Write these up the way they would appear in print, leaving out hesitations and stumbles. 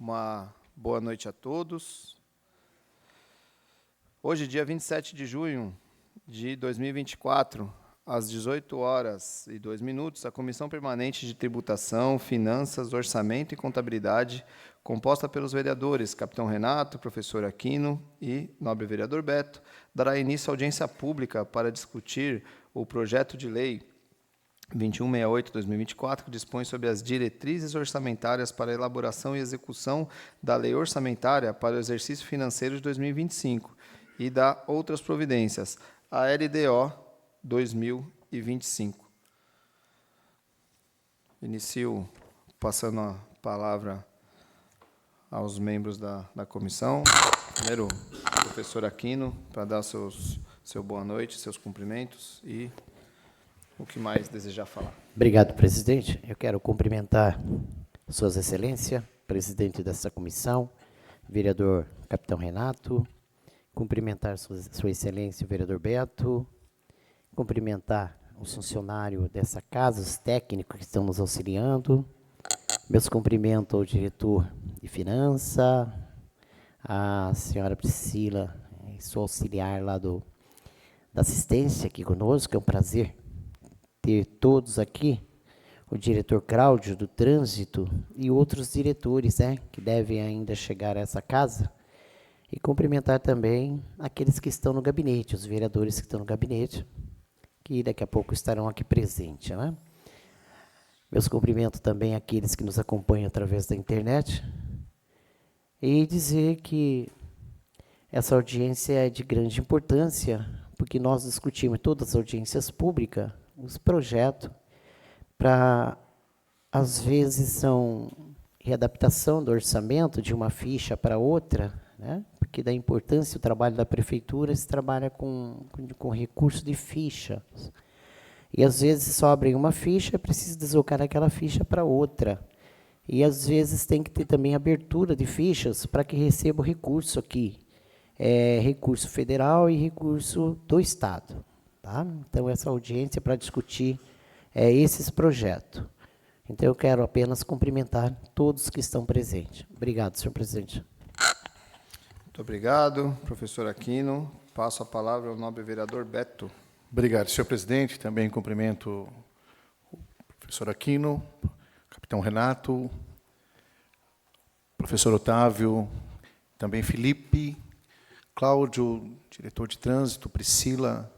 Uma boa noite a todos. Hoje, dia 27 de junho de 2024, às 18h02, a Comissão Permanente de Tributação, Finanças, Orçamento e Contabilidade, composta pelos vereadores Capitão Renato, professor Aquino e nobre vereador Beto, dará início à audiência pública para discutir o projeto de lei 2168/2024, que dispõe sobre as diretrizes orçamentárias para a elaboração e execução da lei orçamentária para o exercício financeiro de 2025 e da outras providências, a LDO 2025. Inicio passando a palavra aos membros da comissão. Primeiro, o professor Aquino, para dar seu boa noite, seus cumprimentos e o que mais desejar falar. Obrigado, presidente. Eu quero cumprimentar Suas Excelências, presidente dessa comissão, vereador Capitão Renato, cumprimentar Sua Excelência, o vereador Beto, cumprimentar os funcionários dessa casa, os técnicos que estão nos auxiliando, meus cumprimentos ao diretor de Finanças, a senhora Priscila, sua auxiliar lá da assistência aqui conosco, é um prazer ter todos aqui, o diretor Cláudio do Trânsito e outros diretores, que devem ainda chegar a essa casa, e cumprimentar também aqueles que estão no gabinete, os vereadores que estão no gabinete, que daqui a pouco estarão aqui presentes, Meus cumprimentos também àqueles que nos acompanham através da internet, e dizer que essa audiência é de grande importância, porque nós discutimos todas as audiências públicas, os projetos, às vezes são readaptação do orçamento de uma ficha para outra, porque da importância o trabalho da prefeitura se trabalha com recurso de ficha. E às vezes sobra uma ficha, é preciso deslocar aquela ficha para outra. E às vezes tem que ter também abertura de fichas para que receba o recurso aqui. Recurso federal e recurso do Estado. Então, essa audiência é para discutir esses projetos. Então, eu quero apenas cumprimentar todos que estão presentes. Obrigado, senhor presidente. Muito obrigado, professor Aquino. Passo a palavra ao nobre vereador Beto. Obrigado, senhor presidente. Também cumprimento o professor Aquino, capitão Renato, professor Otávio, também Felipe, Cláudio, diretor de trânsito, Priscila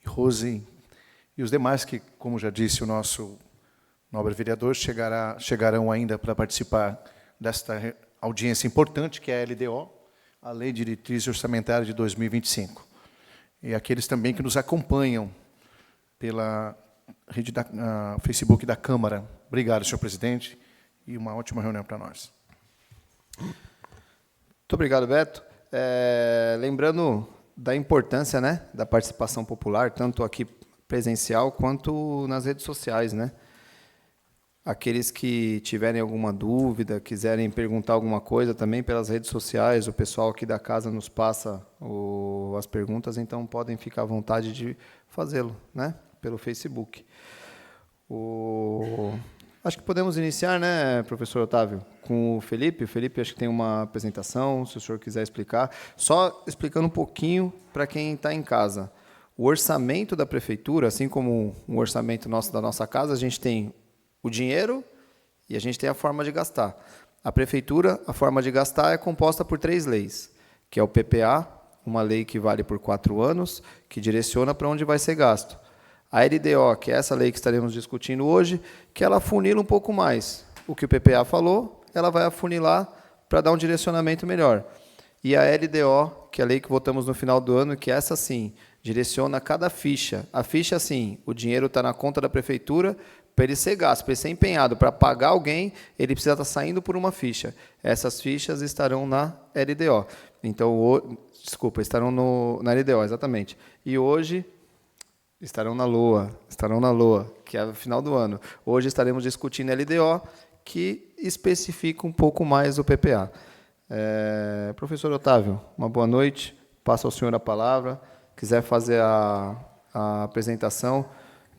e Rose, e os demais que, como já disse o nosso nobre vereador, chegarão ainda para participar desta audiência importante, que é a LDO, a Lei de Diretriz Orçamentária de 2025. E aqueles também que nos acompanham pela rede Facebook da Câmara. Obrigado, senhor presidente, e uma ótima reunião para nós. Muito obrigado, Beto. Lembrando da importância, da participação popular, tanto aqui presencial quanto nas redes sociais, Aqueles que tiverem alguma dúvida, quiserem perguntar alguma coisa também pelas redes sociais, o pessoal aqui da casa nos passa as perguntas, então podem ficar à vontade de fazê-lo, pelo Facebook. Acho que podemos iniciar, professor Otávio, com o Felipe. O Felipe acho que tem uma apresentação, se o senhor quiser explicar. Só explicando um pouquinho para quem está em casa. O orçamento da prefeitura, assim como o orçamento da nossa casa, a gente tem o dinheiro e a gente tem a forma de gastar. A prefeitura, a forma de gastar é composta por 3 leis, que é o PPA, uma lei que vale por 4 anos, que direciona para onde vai ser gasto. A LDO, que é essa lei que estaremos discutindo hoje, que ela afunila um pouco mais. O que o PPA falou, ela vai afunilar para dar um direcionamento melhor. E a LDO, que é a lei que votamos no final do ano, que essa sim, direciona cada ficha. A ficha, sim, o dinheiro está na conta da prefeitura, para ele ser gasto, para ele ser empenhado, para pagar alguém, ele precisa estar saindo por uma ficha. Essas fichas estarão na LDO. Então, estarão na LDO, exatamente. E hoje estarão na LOA, que é o final do ano. Hoje estaremos discutindo a LDO, que especifica um pouco mais o PPA. Professor Otávio, uma boa noite. Passo ao senhor a palavra. Quiser fazer a apresentação,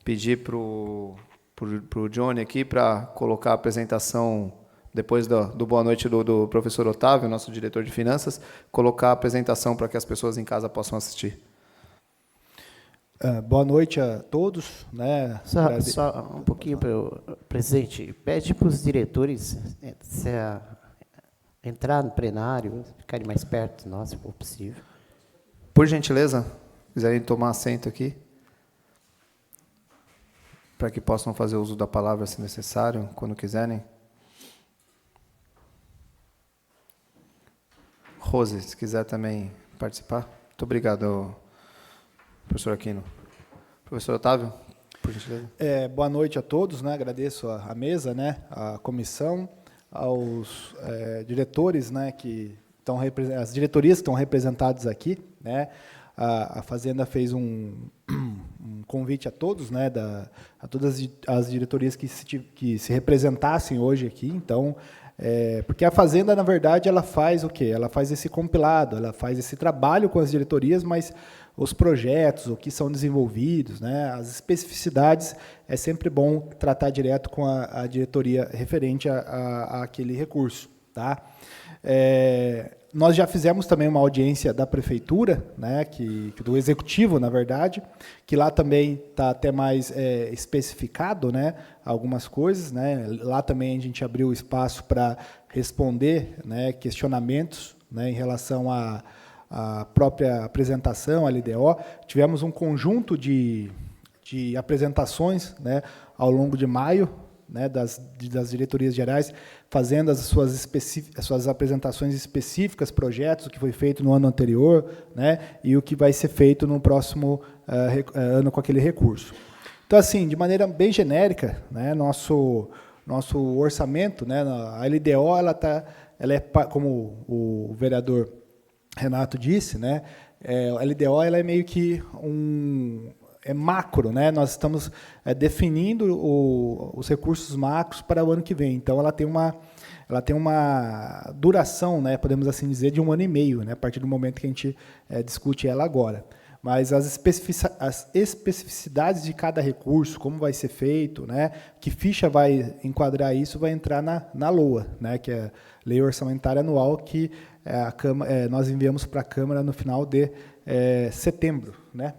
pedir para o Johnny aqui para colocar a apresentação depois do boa noite do professor Otávio, nosso diretor de finanças, colocar a apresentação para que as pessoas em casa possam assistir. Boa noite a todos. Né? Só um pouquinho, presidente. Pede para os diretores entrar no plenário, ficarem mais perto de nós, se for possível. Por gentileza, quiserem tomar assento aqui, para que possam fazer uso da palavra, se necessário, quando quiserem. Rose, se quiser também participar. Muito obrigado, professor Aquino. Professor Otávio, por gentileza. Boa noite a todos, né? Agradeço a mesa, né? A comissão, aos diretores, né? As diretorias que estão representadas aqui, né? A Fazenda fez um convite a todos, né? A todas as diretorias que se representassem hoje aqui. Então, porque a Fazenda, na verdade, ela faz o quê? Ela faz esse compilado, ela faz esse trabalho com as diretorias, mas os projetos, o que são desenvolvidos, né, as especificidades, é sempre bom tratar direto com a diretoria referente a aquele recurso. Tá? Nós já fizemos também uma audiência da prefeitura, né, do executivo, na verdade, que lá também está até mais especificado, né, algumas coisas. Né, lá também a gente abriu espaço para responder, né, questionamentos, né, em relação a própria apresentação, a LDO. Tivemos um conjunto de apresentações, né, ao longo de maio, né, das diretorias gerais, fazendo as suas apresentações específicas, projetos, o que foi feito no ano anterior, né, e o que vai ser feito no próximo ano com aquele recurso. Então, assim, de maneira bem genérica, né, nosso orçamento, né, a LDO, ela é, como o vereador Renato disse, né, a LDO ela é meio que macro, né? Nós estamos definindo os recursos macros para o ano que vem. Então, ela tem uma duração, né, podemos assim dizer, de 1 ano e meio, né, a partir do momento que a gente discute ela agora. Mas as especificidades de cada recurso, como vai ser feito, né, que ficha vai enquadrar isso, vai entrar na LOA, né, que é a Lei Orçamentária Anual, que nós enviamos para a Câmara no final de setembro, né,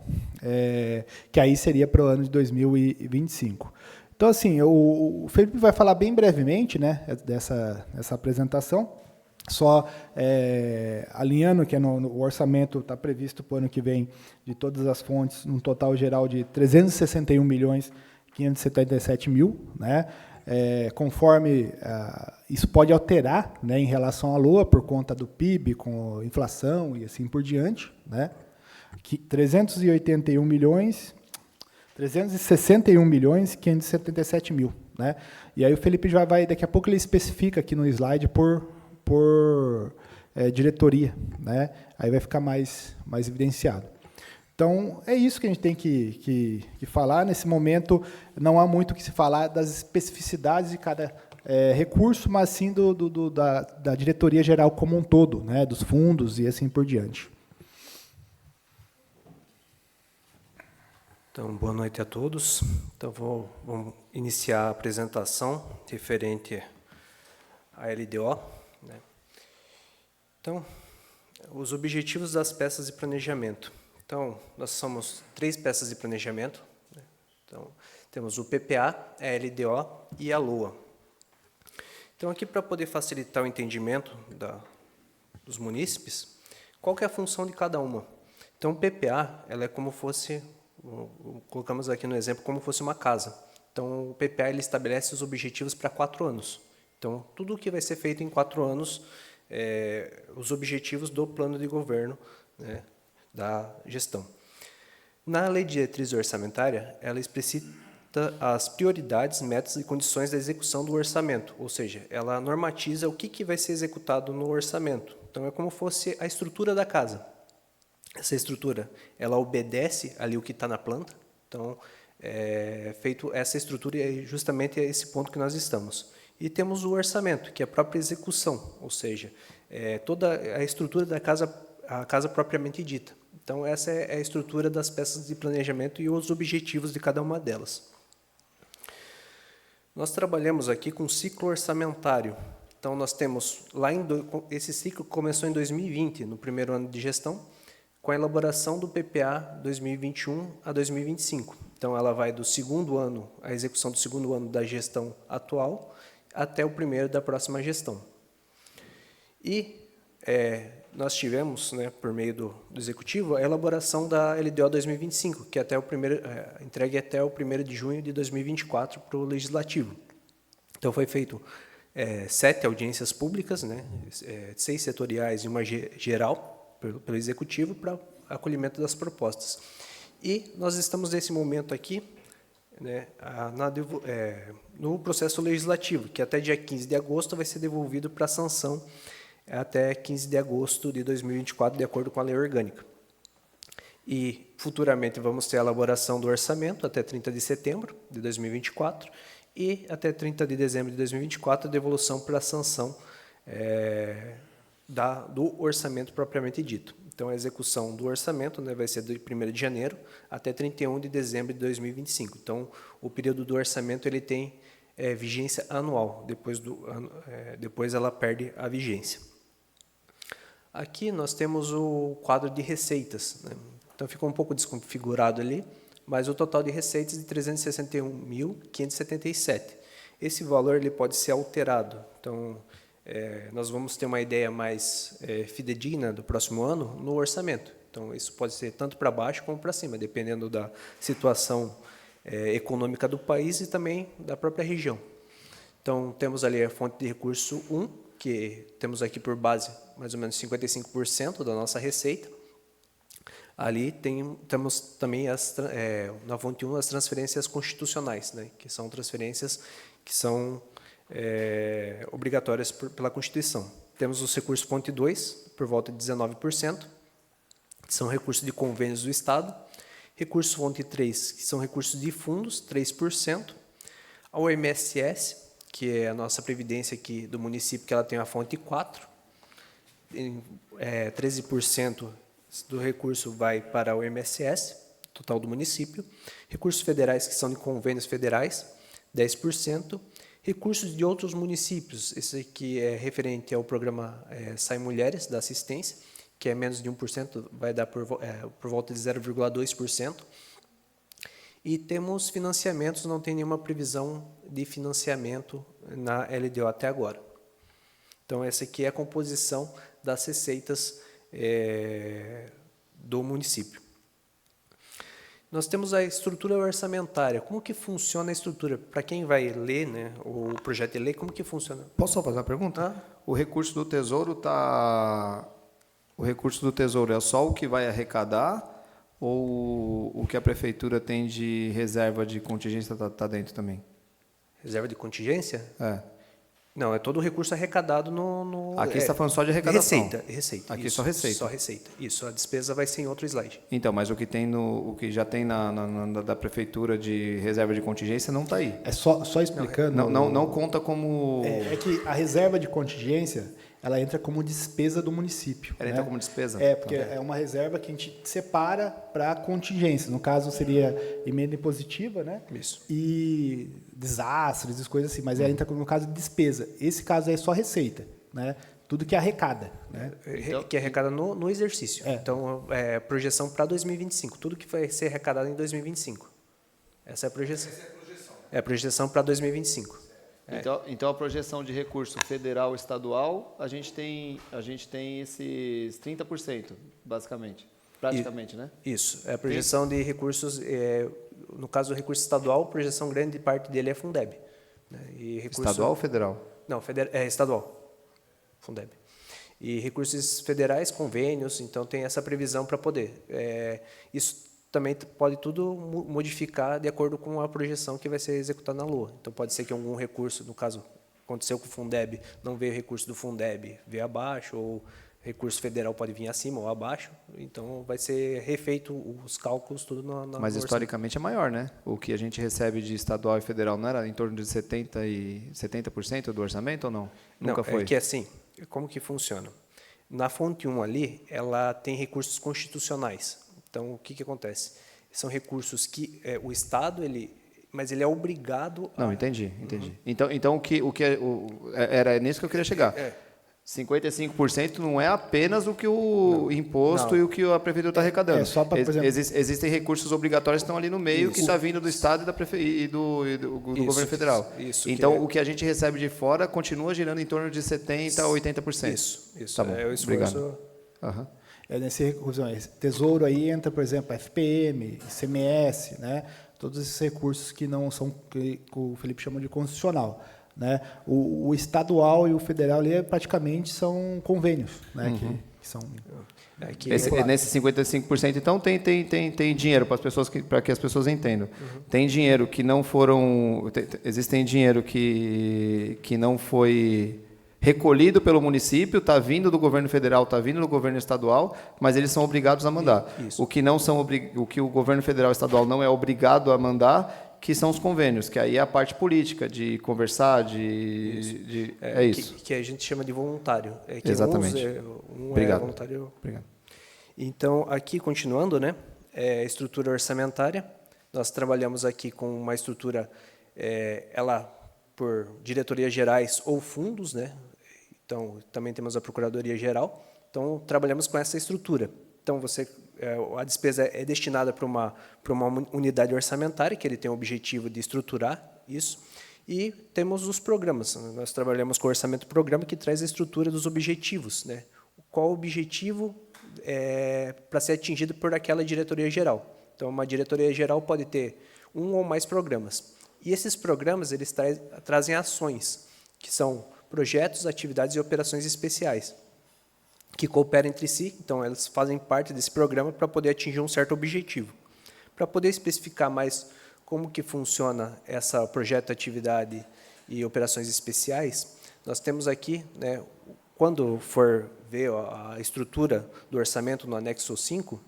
que aí seria para o ano de 2025. Então, assim, o Felipe vai falar bem brevemente, né, dessa apresentação, só alinhando que o orçamento está previsto para o ano que vem, de todas as fontes, num total geral de 361.577.000, né? Conforme isso pode alterar, né, em relação à LOA, por conta do PIB, com inflação e assim por diante, né? 361.577.000, né? E aí o Felipe já vai, daqui a pouco ele especifica aqui no slide por diretoria, né? Aí vai ficar mais evidenciado. Então, é isso que a gente tem que falar. Nesse momento, não há muito o que se falar das especificidades de cada recurso, mas sim da diretoria geral como um todo, né? Dos fundos e assim por diante. Então, boa noite a todos. Então, vamos iniciar a apresentação referente à LDO. Né? Então, os objetivos das peças de planejamento. Então, nós somos 3 peças de planejamento. Né? Então, temos o PPA, a LDO e a LOA. Então, aqui para poder facilitar o entendimento dos munícipes, qual que é a função de cada uma? Então, o PPA, ela é como fosse, colocamos aqui no exemplo, como fosse uma casa. Então, o PPA ele estabelece os objetivos para 4 anos. Então, tudo o que vai ser feito em 4 anos, os objetivos do plano de governo, né, da gestão. Na Lei de Diretriz Orçamentária, ela explicita as prioridades, metas e condições da execução do orçamento, ou seja, ela normatiza o que vai ser executado no orçamento. Então, é como fosse a estrutura da casa. Essa estrutura, ela obedece ali o que está na planta. Então, feito essa estrutura, é justamente esse ponto que nós estamos. E temos o orçamento, que é a própria execução, ou seja, toda a estrutura da casa, a casa propriamente dita. Então, essa é a estrutura das peças de planejamento e os objetivos de cada uma delas. Nós trabalhamos aqui com ciclo orçamentário. Então, nós temos, esse ciclo começou em 2020, no primeiro ano de gestão, com a elaboração do PPA 2021 a 2025. Então, ela vai do segundo ano, a execução do segundo ano da gestão atual, até o primeiro da próxima gestão. E nós tivemos, né, por meio do Executivo, a elaboração da LDO 2025, que até entregue até o 1º de junho de 2024 para o Legislativo. Então, foi feito 7 audiências públicas, né, 6 setoriais e uma geral pelo Executivo para acolhimento das propostas. E nós estamos nesse momento aqui, né, no processo legislativo, que até dia 15 de agosto vai ser devolvido para sanção até 15 de agosto de 2024, de acordo com a lei orgânica. E, futuramente, vamos ter a elaboração do orçamento até 30 de setembro de 2024 e, até 30 de dezembro de 2024, a devolução para a sanção do orçamento propriamente dito. Então, a execução do orçamento, né, vai ser de 1º de janeiro até 31 de dezembro de 2025. Então, o período do orçamento ele tem vigência anual, depois ela perde a vigência. Aqui nós temos o quadro de receitas, né? Então ficou um pouco desconfigurado ali, mas o total de receitas de 361.577. Esse valor ele pode ser alterado. Então, nós vamos ter uma ideia mais fidedigna do próximo ano no orçamento. Então, isso pode ser tanto para baixo como para cima, dependendo da situação econômica do país e também da própria região. Então, temos ali a fonte de recurso 1, que temos aqui por base mais ou menos 55% da nossa receita. Ali temos também, na fonte 1, as transferências constitucionais, né, que são transferências que são obrigatórias pela Constituição. Temos os recursos fonte 2, por volta de 19%, que são recursos de convênios do Estado. Recursos fonte 3, que são recursos de fundos, 3%. A OMSS, que é a nossa previdência aqui do município, que ela tem a fonte 4, 13% do recurso vai para o INSS, total do município. Recursos federais, que são de convênios federais, 10%. Recursos de outros municípios, esse aqui é referente ao programa Sai Mulheres, da assistência, que é menos de 1%, vai dar por volta de 0,2%. E temos financiamentos, não tem nenhuma previsão de financiamento na LDO até agora. Então, essa aqui é a composição das receitas do município. Nós temos a estrutura orçamentária. Como que funciona a estrutura? Para quem vai ler, né, o projeto de lei, como que funciona? Posso só fazer uma pergunta? O recurso do Tesouro O recurso do Tesouro é só o que vai arrecadar ou o que a prefeitura tem de reserva de contingência está dentro também? Reserva de contingência? É. Não, é todo o recurso arrecadado no Aqui você está falando só de arrecadação. Receita. Aqui isso, só receita. Só receita. Isso, a despesa vai ser em outro slide. Então, mas o que já tem da prefeitura de reserva de contingência não está aí. É só explicando. Não conta como... É que a reserva de contingência, ela entra como despesa do município. Ela entra como despesa? Porque é uma reserva que a gente separa para contingência. No caso, seria emenda impositiva, né? Isso. E desastres, e coisas assim. Mas ela entra no caso de despesa. Esse caso aí é só receita, né? Tudo que arrecada, né? Que arrecada no exercício. Então, projeção para 2025. Tudo que vai ser arrecadado em 2025. Essa é a projeção. É a projeção para 2025. Então, a projeção de recurso federal e estadual, a gente tem esses 30%, basicamente. Praticamente, né? Isso. É a projeção de recursos, no caso do recurso estadual, a projeção grande parte dele é Fundeb. Né? E Estadual ou federal? Não, estadual. Fundeb. E recursos federais, convênios, então tem essa previsão para poder. Isso também pode tudo modificar de acordo com a projeção que vai ser executada na LOA. Então, pode ser que algum recurso, no caso, aconteceu com o Fundeb, não veio recurso do Fundeb, veio abaixo, ou recurso federal pode vir acima ou abaixo. Então, vai ser refeito os cálculos tudo na Mas, historicamente, é maior, né? O que a gente recebe de estadual e federal não era em torno de 70% do orçamento ou não? Nunca foi? É que assim, como que funciona? Na fonte 1 ali, ela tem recursos constitucionais. Então, o que acontece? São recursos que o Estado ele mas ele é obrigado a... Não, entendi. Então era nisso que eu queria chegar. 55% não é apenas o que o imposto e o que a prefeitura está arrecadando. Só pra, por exemplo, existem recursos obrigatórios que estão ali no meio, que está vindo do Estado e do governo federal. Então, o que a gente recebe de fora continua girando em torno de 70% a 80%. Isso. Tá bom, É o esforço... Aham. Nesse recurso, esse tesouro aí entra, por exemplo, FPM, ICMS, né? Todos esses recursos que não são, que o Felipe chama de constitucional. Né? O estadual e o federal ali praticamente são convênios, né? Que são... Nesse 55%, então, tem dinheiro para que as pessoas entendam. Tem dinheiro que não foram... Existem dinheiro que não foi recolhido pelo município, está vindo do governo federal, está vindo do governo estadual, mas eles são obrigados a mandar. O que o governo federal e estadual não é obrigado a mandar, que são os convênios, que aí é a parte política, de conversar, é isso. Que a gente chama de voluntário. Exatamente. Obrigado. É voluntário. Obrigado. Então, aqui, continuando, né, estrutura orçamentária, nós trabalhamos aqui com uma estrutura, ela por diretorias gerais ou fundos, né? Então, também temos a Procuradoria Geral. Então, trabalhamos com essa estrutura. Então, a despesa é destinada para uma unidade orçamentária, que ele tem o objetivo de estruturar isso, e temos os programas. Nós trabalhamos com o orçamento programa, que traz a estrutura dos objetivos, né? Qual o objetivo para ser atingido por aquela diretoria geral. Então, uma diretoria geral pode ter um ou mais programas. E esses programas eles trazem ações, que são projetos, atividades e operações especiais, que cooperam entre si, então elas fazem parte desse programa para poder atingir um certo objetivo. Para poder especificar mais como que funciona essa projeto, atividade e operações especiais, nós temos aqui, né, quando for ver a estrutura do orçamento no anexo 5,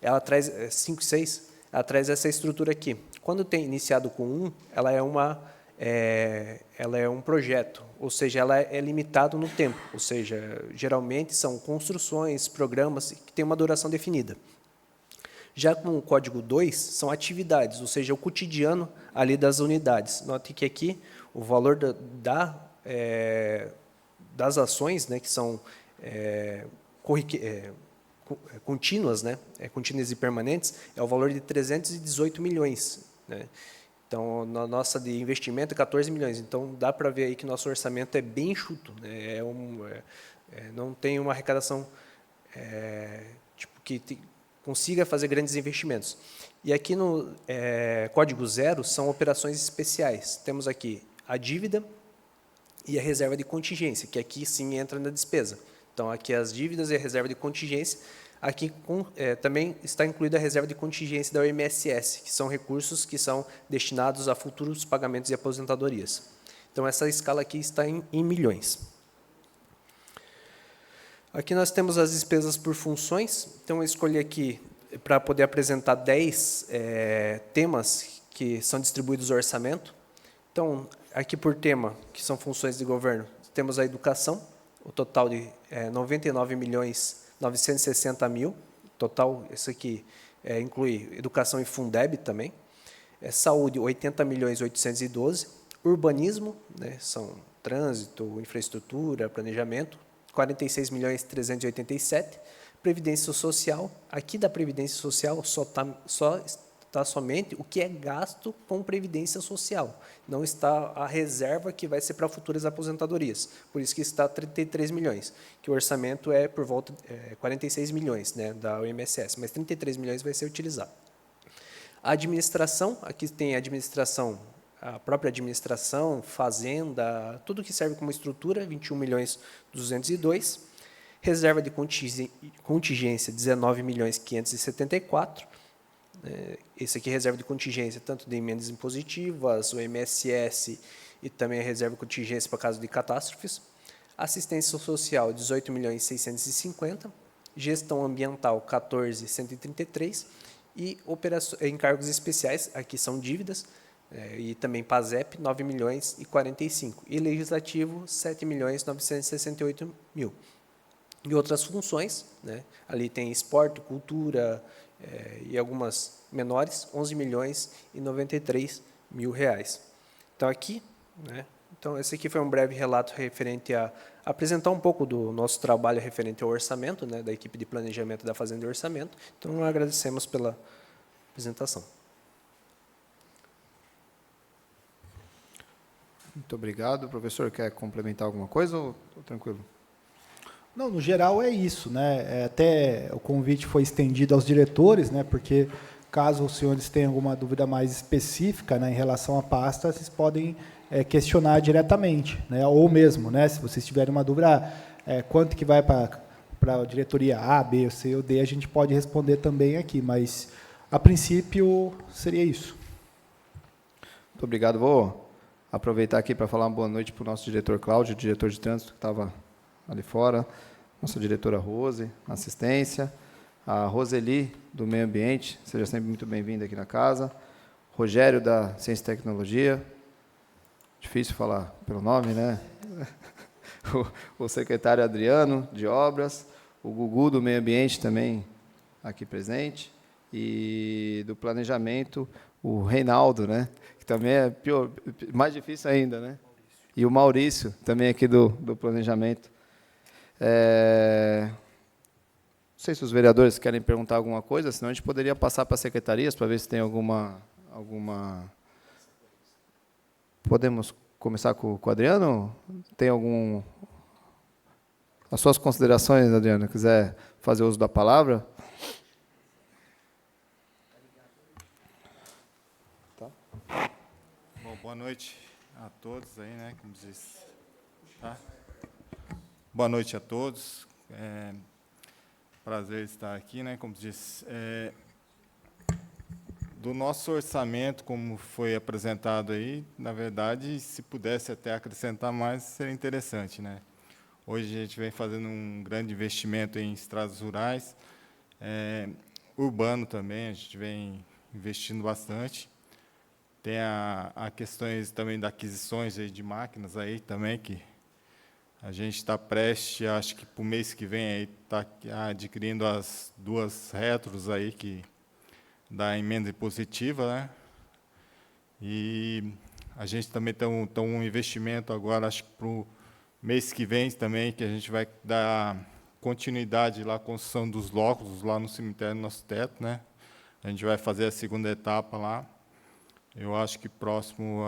ela traz 5 e 6, ela traz essa estrutura aqui. Quando tem iniciado com 1, ela é um projeto, ou seja, ela é limitado no tempo, ou seja, geralmente são construções, programas que têm uma duração definida. Já com o código 2, são atividades, ou seja, o cotidiano ali das unidades. Note que aqui o valor das ações, né, que são contínuas, né, contínuas e permanentes, é o valor de 318 milhões. Né? Então, na nossa de investimento é 14 milhões. Então, dá para ver aí que nosso orçamento é bem enxuto. Né? Não tem uma arrecadação que consiga fazer grandes investimentos. E aqui no código 0 são operações especiais. Temos aqui a dívida e a reserva de contingência, que aqui sim entra na despesa. Então, aqui as dívidas e a reserva de contingência. Aqui também está incluída a reserva de contingência da OMSS, que são recursos que são destinados a futuros pagamentos e aposentadorias. Então, essa escala aqui está em milhões. Aqui nós temos as despesas por funções. Então, eu escolhi aqui para poder apresentar 10 temas que são distribuídos no orçamento. Então, aqui por tema, que são funções de governo, temos a educação, o total de 99.960.000, total, isso aqui inclui educação e Fundeb também. Saúde, 80.812.000. Urbanismo, né, são trânsito, infraestrutura, planejamento, 46.387.000. Previdência social, aqui da Previdência Social só está somente o que é gasto com Previdência Social. Não está a reserva que vai ser para futuras aposentadorias. Por isso que está 33 milhões, que o orçamento é por volta de 46 milhões, né, da OMSS, mas 33 milhões vai ser utilizado. A administração, aqui tem a administração, a própria administração, fazenda, tudo que serve como estrutura, 21.202.000. Reserva de contingência, 19.574.000. Esse aqui é reserva de contingência, tanto de emendas impositivas, o INSS e também a reserva de contingência para caso de catástrofes. Assistência social, 18.650.000. Gestão ambiental, 14.133. E encargos especiais, aqui são dívidas, e também PASEP, 9.045.000. E legislativo, 7.968.000. E outras funções, né? Ali tem esporte, cultura e algumas menores, 11.093.000. R$ 1.000. Então, aqui, né, então, esse aqui foi um breve relato referente a apresentar um pouco do nosso trabalho referente ao orçamento, né, da equipe de planejamento da Fazenda e Orçamento. Então, agradecemos pela apresentação. Muito obrigado. Professor, quer complementar alguma coisa ou tranquilo? Não, no geral é isso, né? Até o convite foi estendido aos diretores, né? Porque caso os senhores tenham alguma dúvida mais específica, né, em relação à pasta, vocês podem questionar diretamente, né? Ou mesmo, né? Se vocês tiverem uma dúvida, quanto que vai para a diretoria A, B, C ou D, a gente pode responder também aqui, mas a princípio seria isso. Muito obrigado. Vou aproveitar aqui para falar uma boa noite para o nosso diretor Cláudio, diretor de trânsito, que estava ali fora, nossa diretora Rose, na assistência, a Roseli, do Meio Ambiente, seja sempre muito bem-vinda aqui na casa, Rogério, da Ciência e Tecnologia, difícil falar pelo nome, né? O secretário Adriano, de Obras, o Gugu, do Meio Ambiente, também aqui presente, e do Planejamento, o Reinaldo, né? Que também é pior, mais difícil ainda, né? E o Maurício, também aqui do Planejamento. Não sei se os vereadores querem perguntar alguma coisa, senão a gente poderia passar para as secretarias para ver se tem alguma... Podemos começar com o Adriano? Tem algum... As suas considerações, Adriano, quiser fazer uso da palavra? Tá. Bom, boa noite a todos aí, né? Como diz, tá? Boa noite a todos. Prazer estar aqui, né? Como diz, do nosso orçamento, como foi apresentado aí, na verdade, se pudesse até acrescentar mais, seria interessante, né? Hoje a gente vem fazendo um grande investimento em estradas rurais, urbano também, a gente vem investindo bastante. Tem a questões também da aquisições aí de máquinas aí também, que a gente está prestes, acho que para o mês que vem, aí está adquirindo as 2 retros aí que da emenda impositiva, né? E a gente também tem um investimento agora, acho que para o mês que vem também, que a gente vai dar continuidade lá à construção dos locos lá no cemitério Nosso Teto, né? A gente vai fazer a 2ª etapa lá. Eu acho que próximo,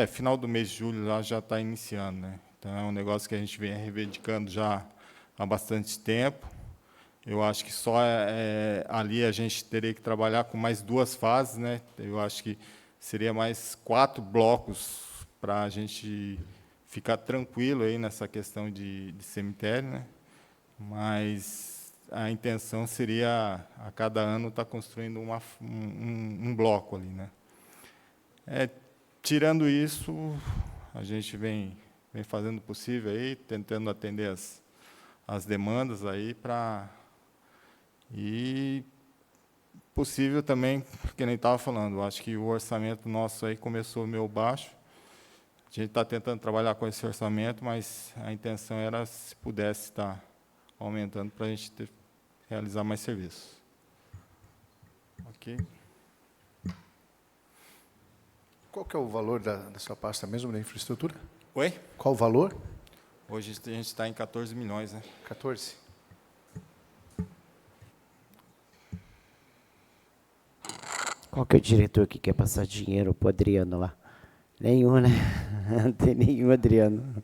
final do mês de julho lá já está iniciando, né? Então é um negócio que a gente vem reivindicando já há bastante tempo. Eu acho que só ali a gente teria que trabalhar com mais 2 fases, né? Eu acho que seria mais 4 blocos para a gente ficar tranquilo aí nessa questão de cemitério, né? Mas a intenção seria, a cada ano, estar construindo um bloco ali, né? Tirando isso, a gente vem fazendo o possível aí, tentando atender as demandas aí e possível também, que nem estava falando, acho que o orçamento nosso aí começou meio baixo. A gente está tentando trabalhar com esse orçamento, mas a intenção era, se pudesse, estar aumentando para a gente realizar mais serviços. Ok? Qual que é o valor da sua pasta mesmo, da infraestrutura? Oi? Qual o valor? Hoje a gente está em 14 milhões, né? 14. Qual que é o diretor que quer passar dinheiro para o Adriano lá? Nenhum, né? Não tem nenhum Adriano.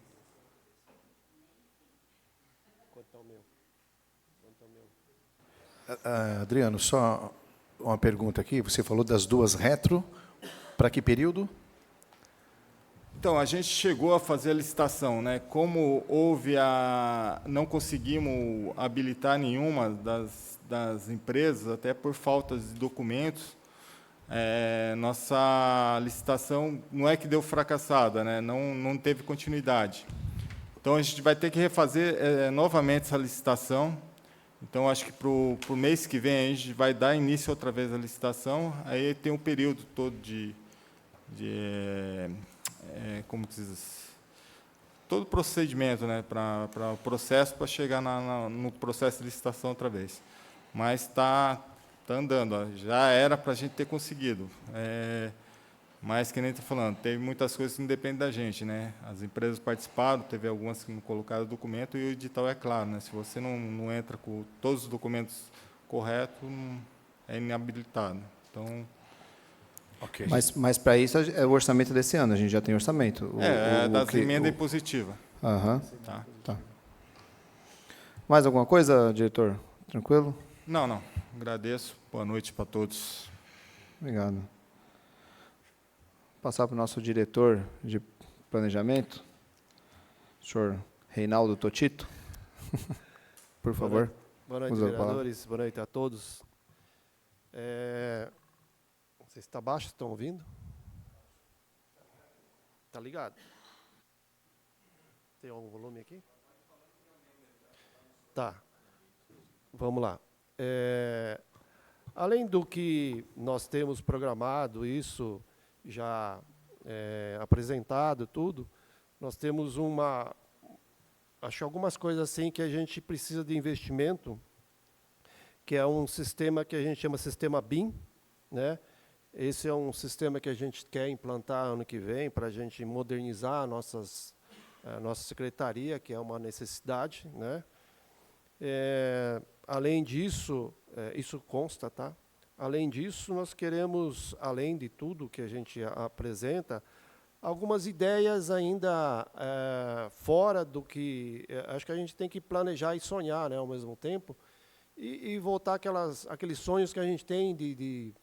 Adriano, só uma pergunta aqui. Você falou das 2 retro. Para que período? Então, a gente chegou a fazer a licitação, né? Como não conseguimos habilitar nenhuma das empresas, até por falta de documentos, nossa licitação não é que deu fracassada, né? Não teve continuidade. Então, a gente vai ter que refazer novamente essa licitação. Então, acho que para o mês que vem a gente vai dar início outra vez à licitação. Aí tem um período todo como diz, todo o procedimento, né, para o processo, para chegar no processo de licitação outra vez. Mas está tá andando, ó, já era para a gente ter conseguido. Mas, que nem está falando, teve muitas coisas que não dependem da gente, né? As empresas participaram, teve algumas que não colocaram documento, e o edital é claro, né? Se você não entra com todos os documentos corretos, é inabilitado. Então, Ok. Mas para isso é o orçamento desse ano, a gente já tem orçamento. das emendas impositivas. Aham, Tá? tá. Mais alguma coisa, diretor? Tranquilo? Não. Agradeço. Boa noite para todos. Obrigado. Passar para o nosso diretor de planejamento, senhor Reinaldo Totito. Por favor. Boa noite, Usa a palavra. vereadores. Boa noite a todos. Não sei se está baixo, estão ouvindo? Está ligado? Tem algum volume aqui? Tá. Vamos lá. Além do que nós temos programado, isso já apresentado, tudo, nós temos acho algumas coisas assim que a gente precisa de investimento, que é um sistema que a gente chama sistema BIM, né? Esse é um sistema que a gente quer implantar ano que vem para a gente modernizar a nossa secretaria, que é uma necessidade, né? Além disso, isso consta, tá? Além disso, nós queremos, além de tudo que a gente apresenta, algumas ideias ainda fora do que... acho que a gente tem que planejar e sonhar, né, ao mesmo tempo, e voltar aqueles sonhos que a gente tem de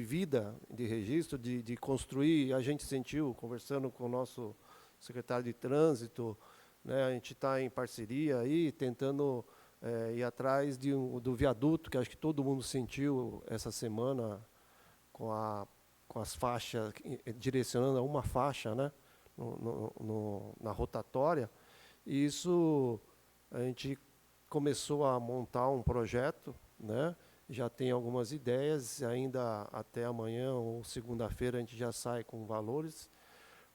vida, de registro, de construir. A gente sentiu, conversando com o nosso secretário de Trânsito, né, a gente está em parceria aí, tentando ir atrás do viaduto, que acho que todo mundo sentiu essa semana, com as faixas, direcionando a uma faixa, né, na rotatória. E isso, a gente começou a montar um projeto, né, já tem algumas ideias, ainda até amanhã ou segunda-feira a gente já sai com valores,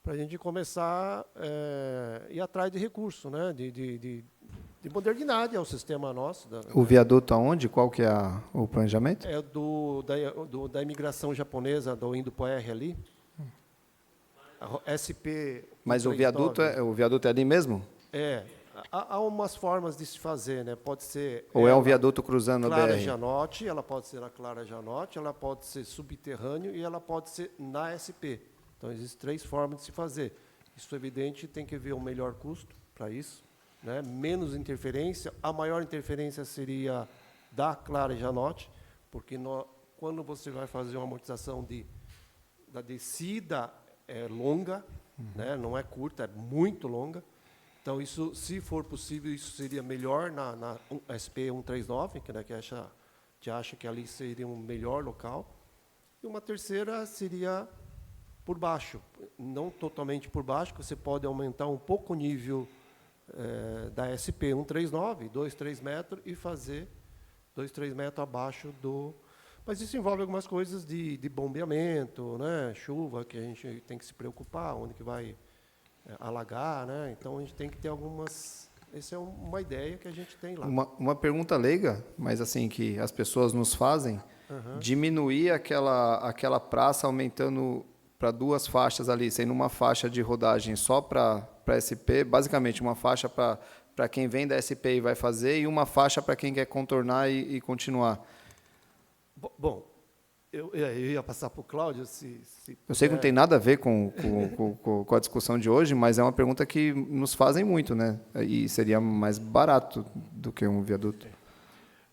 para a gente começar a ir atrás de recursos, né, de modernidade ao sistema nosso. O viaduto aonde? Qual que é o planejamento? É da imigração japonesa, do indo para o R ali. A SP. Mas o viaduto é ali mesmo? Há umas formas de se fazer, né? Pode ser... Ou é um viaduto cruzando a Clara BR? Janotti, ela pode ser na Clara Janotti, ela pode ser subterrâneo e ela pode ser na SP. Então, existem 3 formas de se fazer. Isso, evidente, tem que ver o melhor custo para isso, né? Menos interferência. A maior interferência seria da Clara Janotti, porque quando você vai fazer uma amortização da descida, é longa, né? Não é curta, é muito longa. Então, isso, se for possível, isso seria melhor na SP 139, que, né, que a gente acha que ali seria um melhor local. E uma terceira seria por baixo, não totalmente por baixo, que você pode aumentar um pouco o nível da SP 139, 2, 3 metros, e fazer 2, 3 metros abaixo do... Mas isso envolve algumas coisas de bombeamento, né, chuva, que a gente tem que se preocupar, onde que vai alagar, né? Então a gente tem que ter algumas... Essa é uma ideia que a gente tem lá. Uma pergunta leiga, mas assim que as pessoas nos fazem, diminuir aquela praça aumentando para 2 faixas ali, sendo uma faixa de rodagem só para SP, basicamente uma faixa para quem vem da SP e vai fazer, e uma faixa para quem quer contornar e continuar. Bom, eu ia passar para o Cláudio, Eu sei que não tem nada a ver com a discussão de hoje, mas é uma pergunta que nos fazem muito, né? E seria mais barato do que um viaduto.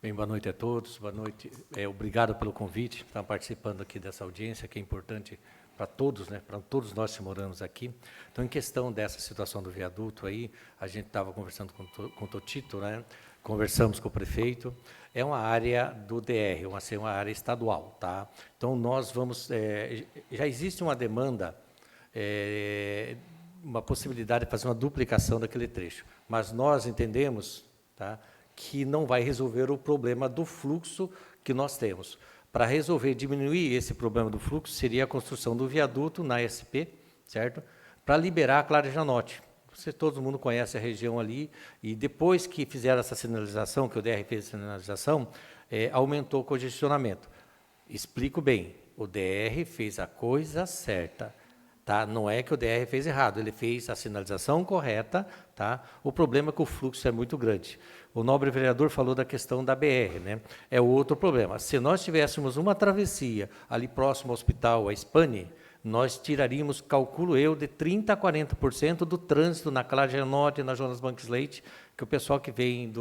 Bem, boa noite a todos, boa noite. Obrigado pelo convite, estar participando aqui dessa audiência, que é importante para todos, né? Para todos nós que moramos aqui. Então, em questão dessa situação do viaduto aí, a gente estava conversando com o Totito, né? Conversamos com o prefeito. É uma área do DR, uma área estadual, tá? Então, nós vamos... já existe uma demanda, uma possibilidade de fazer uma duplicação daquele trecho, mas nós entendemos, tá, que não vai resolver o problema do fluxo que nós temos. Para resolver, diminuir esse problema do fluxo, seria a construção do viaduto na SP, certo? Para liberar a Clara Janotti. Todo mundo conhece a região ali, e depois que fizeram essa sinalização, que o DR fez a sinalização, aumentou o congestionamento. Explico bem, o DR fez a coisa certa. Tá? Não é que o DR fez errado, ele fez a sinalização correta, tá? O problema é que o fluxo é muito grande. O nobre vereador falou da questão da BR, né? É outro problema. Se nós tivéssemos uma travessia ali próximo ao hospital, a Spani, nós tiraríamos, calculo eu, de 30% a 40% do trânsito na Clara Norte e na Jonas Banks Leite, que o pessoal que vem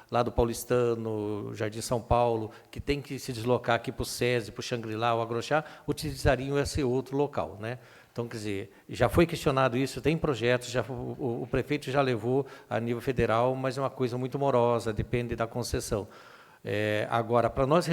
lá do Paulistano, Jardim São Paulo, que tem que se deslocar aqui para o SESI, para o Xangri-Lá, o Agrochá, utilizariam esse outro local, né? Então, quer dizer, já foi questionado isso, tem projetos, o prefeito já levou a nível federal, mas é uma coisa muito morosa, depende da concessão. Agora, para nós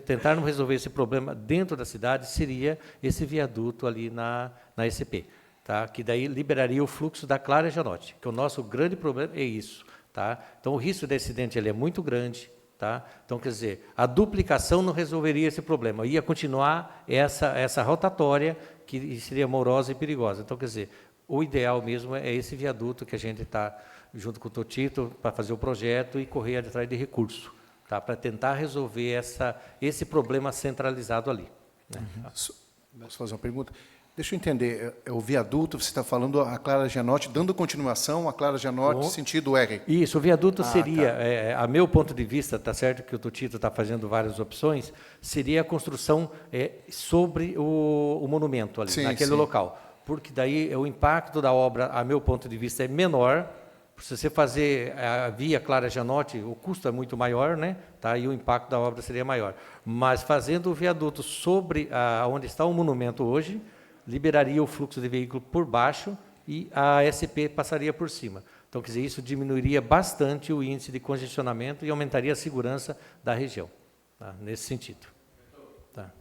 tentarmos resolver esse problema dentro da cidade, seria esse viaduto ali na SP, tá? Que daí liberaria o fluxo da Clara Janotti, que o nosso grande problema é isso. Tá? Então, o risco de acidente ele é muito grande. Tá? Então, quer dizer, a duplicação não resolveria esse problema, ia continuar essa rotatória que seria morosa e perigosa. Então, quer dizer, o ideal mesmo é esse viaduto que a gente está, junto com o Totito, para fazer o projeto e correr atrás de recurso, tá? Para tentar resolver esse problema centralizado ali. Né? Posso fazer uma pergunta? Deixa eu entender, o viaduto, você está falando a Clara Janotti, dando continuação à Clara Janotti, sentido R. Isso, o viaduto seria, a meu ponto de vista, está certo que o Totito está fazendo várias opções, seria a construção sobre o monumento ali, naquele local. Porque daí o impacto da obra, a meu ponto de vista, é menor. Se você fazer a via Clara Janotti, o custo é muito maior, né? Tá? E o impacto da obra seria maior. Mas fazendo o viaduto sobre onde está o monumento hoje, liberaria o fluxo de veículo por baixo e a SP passaria por cima. Então, quer dizer, isso diminuiria bastante o índice de congestionamento e aumentaria a segurança da região, tá? Nesse sentido. Tá.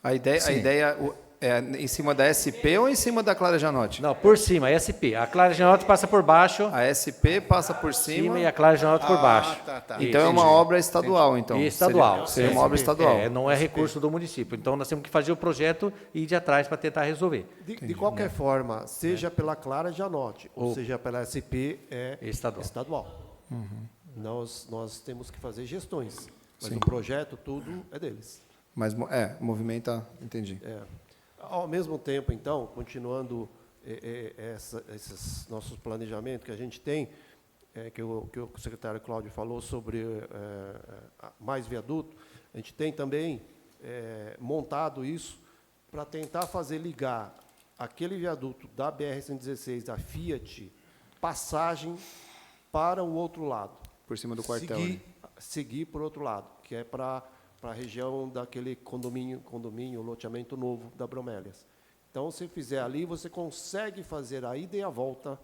A ideia é em cima da SP ou em cima da Clara Janotti? Não, por cima, a SP. A Clara Janotti passa por baixo. A SP passa por cima e a Clara Janotti por baixo. Então é uma obra estadual, então. Estadual. Seria uma obra estadual. Não é recurso do município. Então nós temos que fazer o projeto e ir de atrás para tentar resolver. De qualquer forma, seja pela Clara Janotti ou seja pela SP, é estadual. Nós temos que fazer gestões, mas o projeto, tudo é deles. Mas movimenta, entendi. Ao mesmo tempo, então, continuando esses nossos planejamentos que a gente tem, que o secretário Cláudio falou sobre mais viaduto, a gente tem também montado isso para tentar fazer ligar aquele viaduto da BR-116, da Fiat, passagem para o outro lado. Por cima do quartel. Seguir por outro lado, que é para a região daquele condomínio, loteamento novo da Bromélias. Então, se fizer ali, você consegue fazer a ida e a volta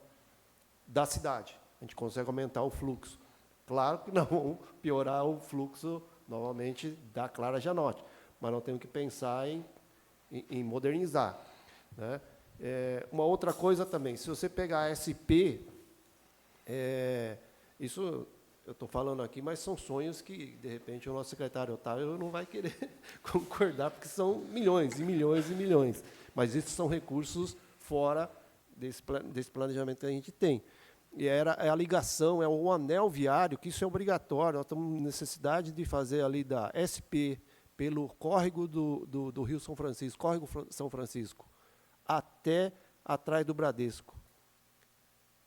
da cidade. A gente consegue aumentar o fluxo. Claro que não piorar o fluxo, novamente, da Clara Janotti, mas nós temos que pensar em modernizar. Né? Uma outra coisa também, se você pegar a SP, isso... Eu estou falando aqui, mas são sonhos que, de repente, o nosso secretário Otávio não vai querer concordar, porque são milhões e milhões e milhões. Mas isso são recursos fora desse planejamento que a gente tem. E é a ligação, é o anel viário, que isso é obrigatório. Nós temos necessidade de fazer ali da SP, pelo córrego do Rio São Francisco, córrego São Francisco, até atrás do Bradesco.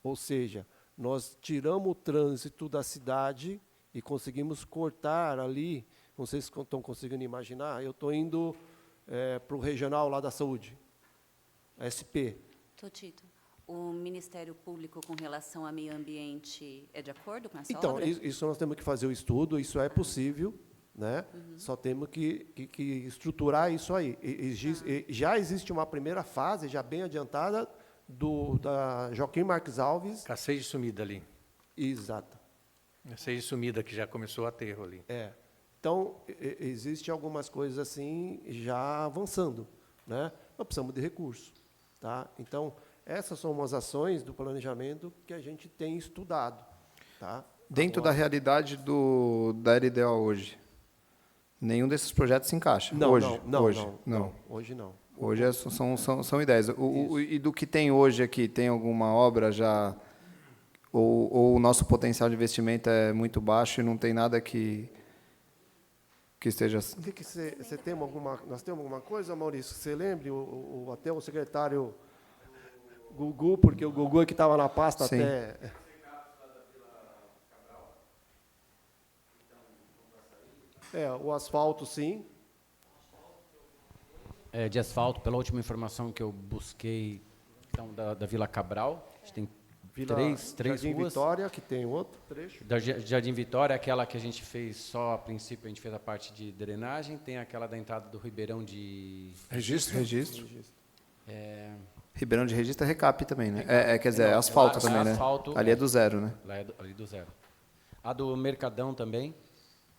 Ou seja, nós tiramos o trânsito da cidade e conseguimos cortar ali, não sei se estão conseguindo imaginar, eu estou indo para o regional lá da saúde, SP. Totito, o Ministério Público com relação ao meio ambiente é de acordo com essa Então, obra? isso nós temos que fazer o estudo, isso é possível, né? Só temos que estruturar isso aí. Já existe uma primeira fase, já bem adiantada, da Joaquim Marques Alves. Cacei de sumida ali. Exato. Cacei de sumida que já começou a aterro ali. Então, existe algumas coisas assim já avançando, né? Nós precisamos de recursos, tá? Então, essas são umas ações do planejamento que a gente tem estudado, tá? Dentro da realidade da LDO hoje, nenhum desses projetos se encaixa? Não. Hoje não. Hoje são ideias. E do que tem hoje aqui, tem alguma obra já, ou o nosso potencial de investimento é muito baixo e não tem nada que que esteja... O que você tem alguma... Nós temos alguma coisa, Maurício? Você lembre, até o secretário Gugu, porque o Gugu é que estava na pasta Sim. até... O asfalto, sim. De asfalto, pela última informação que eu busquei, então, da Vila Cabral, a gente tem três Jardim ruas. Vitória, que tem outro trecho. Da Jardim Vitória, aquela que a gente fez só, a princípio, a gente fez a parte de drenagem, tem aquela da entrada do Ribeirão de... Registro. É, Ribeirão de Registro é recap também, né? Quer dizer, asfalto também, né? asfalto, Ali é do zero, né? Lá é ali do zero. A do Mercadão também,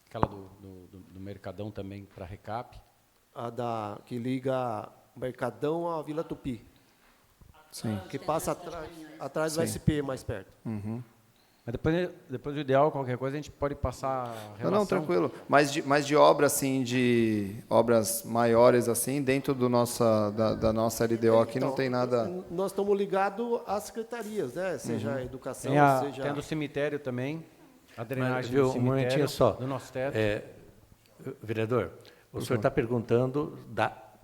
aquela do Mercadão também para recap. Que liga Mercadão à Vila Tupi. Sim. Que passa atrás do SP, mais perto. Uhum. Mas depois do ideal, qualquer coisa, a gente pode passar a relação. Não, tranquilo. Mas de obra, assim, de obras maiores, assim, dentro da nossa LDO aqui não tem nada... Nós estamos ligados às secretarias, né? Seja a educação, seja... Tem a do cemitério também, a drenagem Viu, do um cemitério, momentinho só. do nosso teto. Vereador, o senhor está perguntando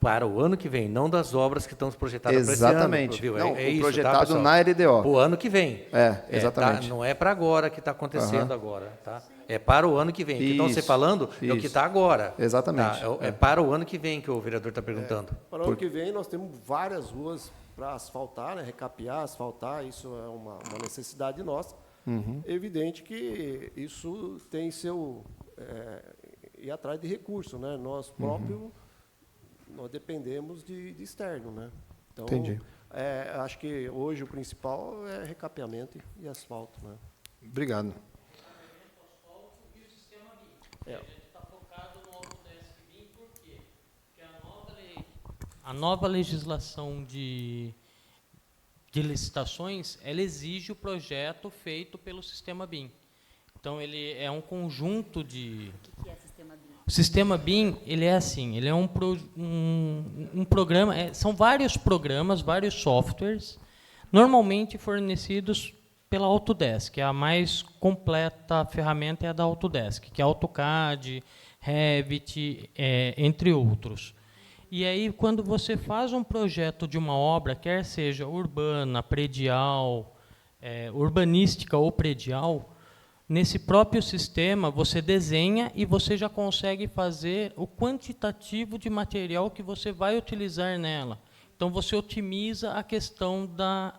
para o ano que vem, não das obras que estão projetadas para esse ano. Exatamente. Viu? Não, isso, projetado pessoal? na LDO. O ano que vem. Exatamente. Não é para agora que está acontecendo agora. Tá? É para o ano que vem. O que estão se falando é o que está agora. Exatamente. Tá? É para o ano que vem que o vereador está perguntando. Para o ano que vem, nós temos várias ruas para asfaltar, né? Recapear, asfaltar, isso é uma necessidade nossa. É evidente que isso tem seu... ir atrás de recursos, né? Nós próprios... Nós dependemos de externo, né? Então, Entendi. Acho que hoje o principal é recapeamento e asfalto, né? Obrigado. A gente está focado no Autodesk BIM, por quê? Porque a nova legislação de licitações, ela exige o projeto feito pelo sistema BIM. Então, ele é um conjunto de... O que é sistema BIM? O sistema BIM, ele é assim, ele é um programa, são vários programas, vários softwares, normalmente fornecidos pela Autodesk. A mais completa ferramenta é a da Autodesk, que é AutoCAD, Revit, entre outros. E aí, quando você faz um projeto de uma obra, quer seja urbana, predial, urbanística ou predial, nesse próprio sistema, você desenha e você já consegue fazer o quantitativo de material que você vai utilizar nela. Então, você otimiza a questão da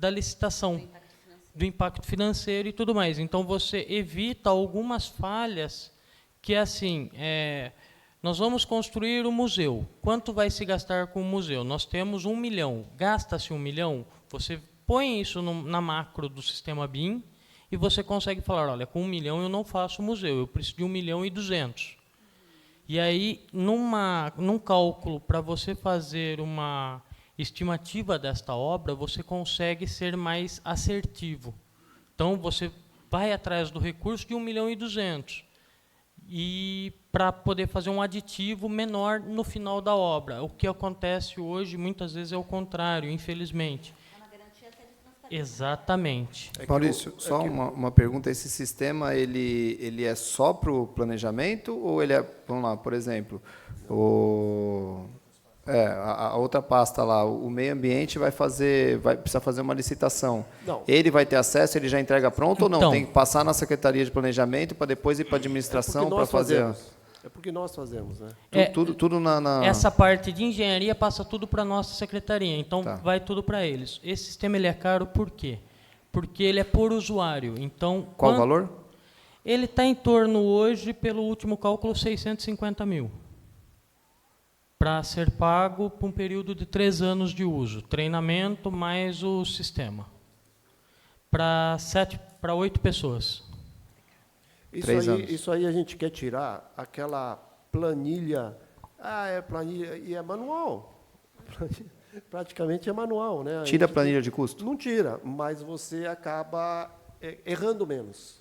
licitação, do impacto financeiro e tudo mais. Então, você evita algumas falhas que, assim, nós vamos construir um museu. Quanto vai se gastar com o museu? Nós temos 1 milhão. Gasta-se 1 milhão? Você põe isso na macro do sistema BIM, e você consegue falar, olha, com 1 milhão eu não faço museu, eu preciso de 1.200.000. E aí, num cálculo, para você fazer uma estimativa desta obra, você consegue ser mais assertivo. Então, você vai atrás do recurso de 1.200.000. E para poder fazer um aditivo menor no final da obra. O que acontece hoje, muitas vezes, é o contrário, infelizmente. Exatamente. Maurício, só uma pergunta. Esse sistema, ele é só para o planejamento ou ele é, vamos lá, por exemplo, a outra pasta lá, o meio ambiente vai precisar fazer uma licitação. Não. Ele vai ter acesso, ele já entrega pronto ou não? Então, Tem que passar na Secretaria de Planejamento para depois ir para a administração para fazer... É porque nós fazemos, né? Tudo na... Essa parte de engenharia passa tudo para a nossa secretaria, então vai tudo para eles. Esse sistema ele é caro por quê? Porque ele é por usuário. Então, Qual o valor? Ele está em torno hoje, pelo último cálculo, 650 mil. Para ser pago por um período de 3 anos de uso. Treinamento mais o sistema. Para 8 pessoas. Isso aí a gente quer tirar aquela planilha. É planilha e é manual. Praticamente é manual, né? Tira a planilha de custo? Não tira, mas você acaba errando menos,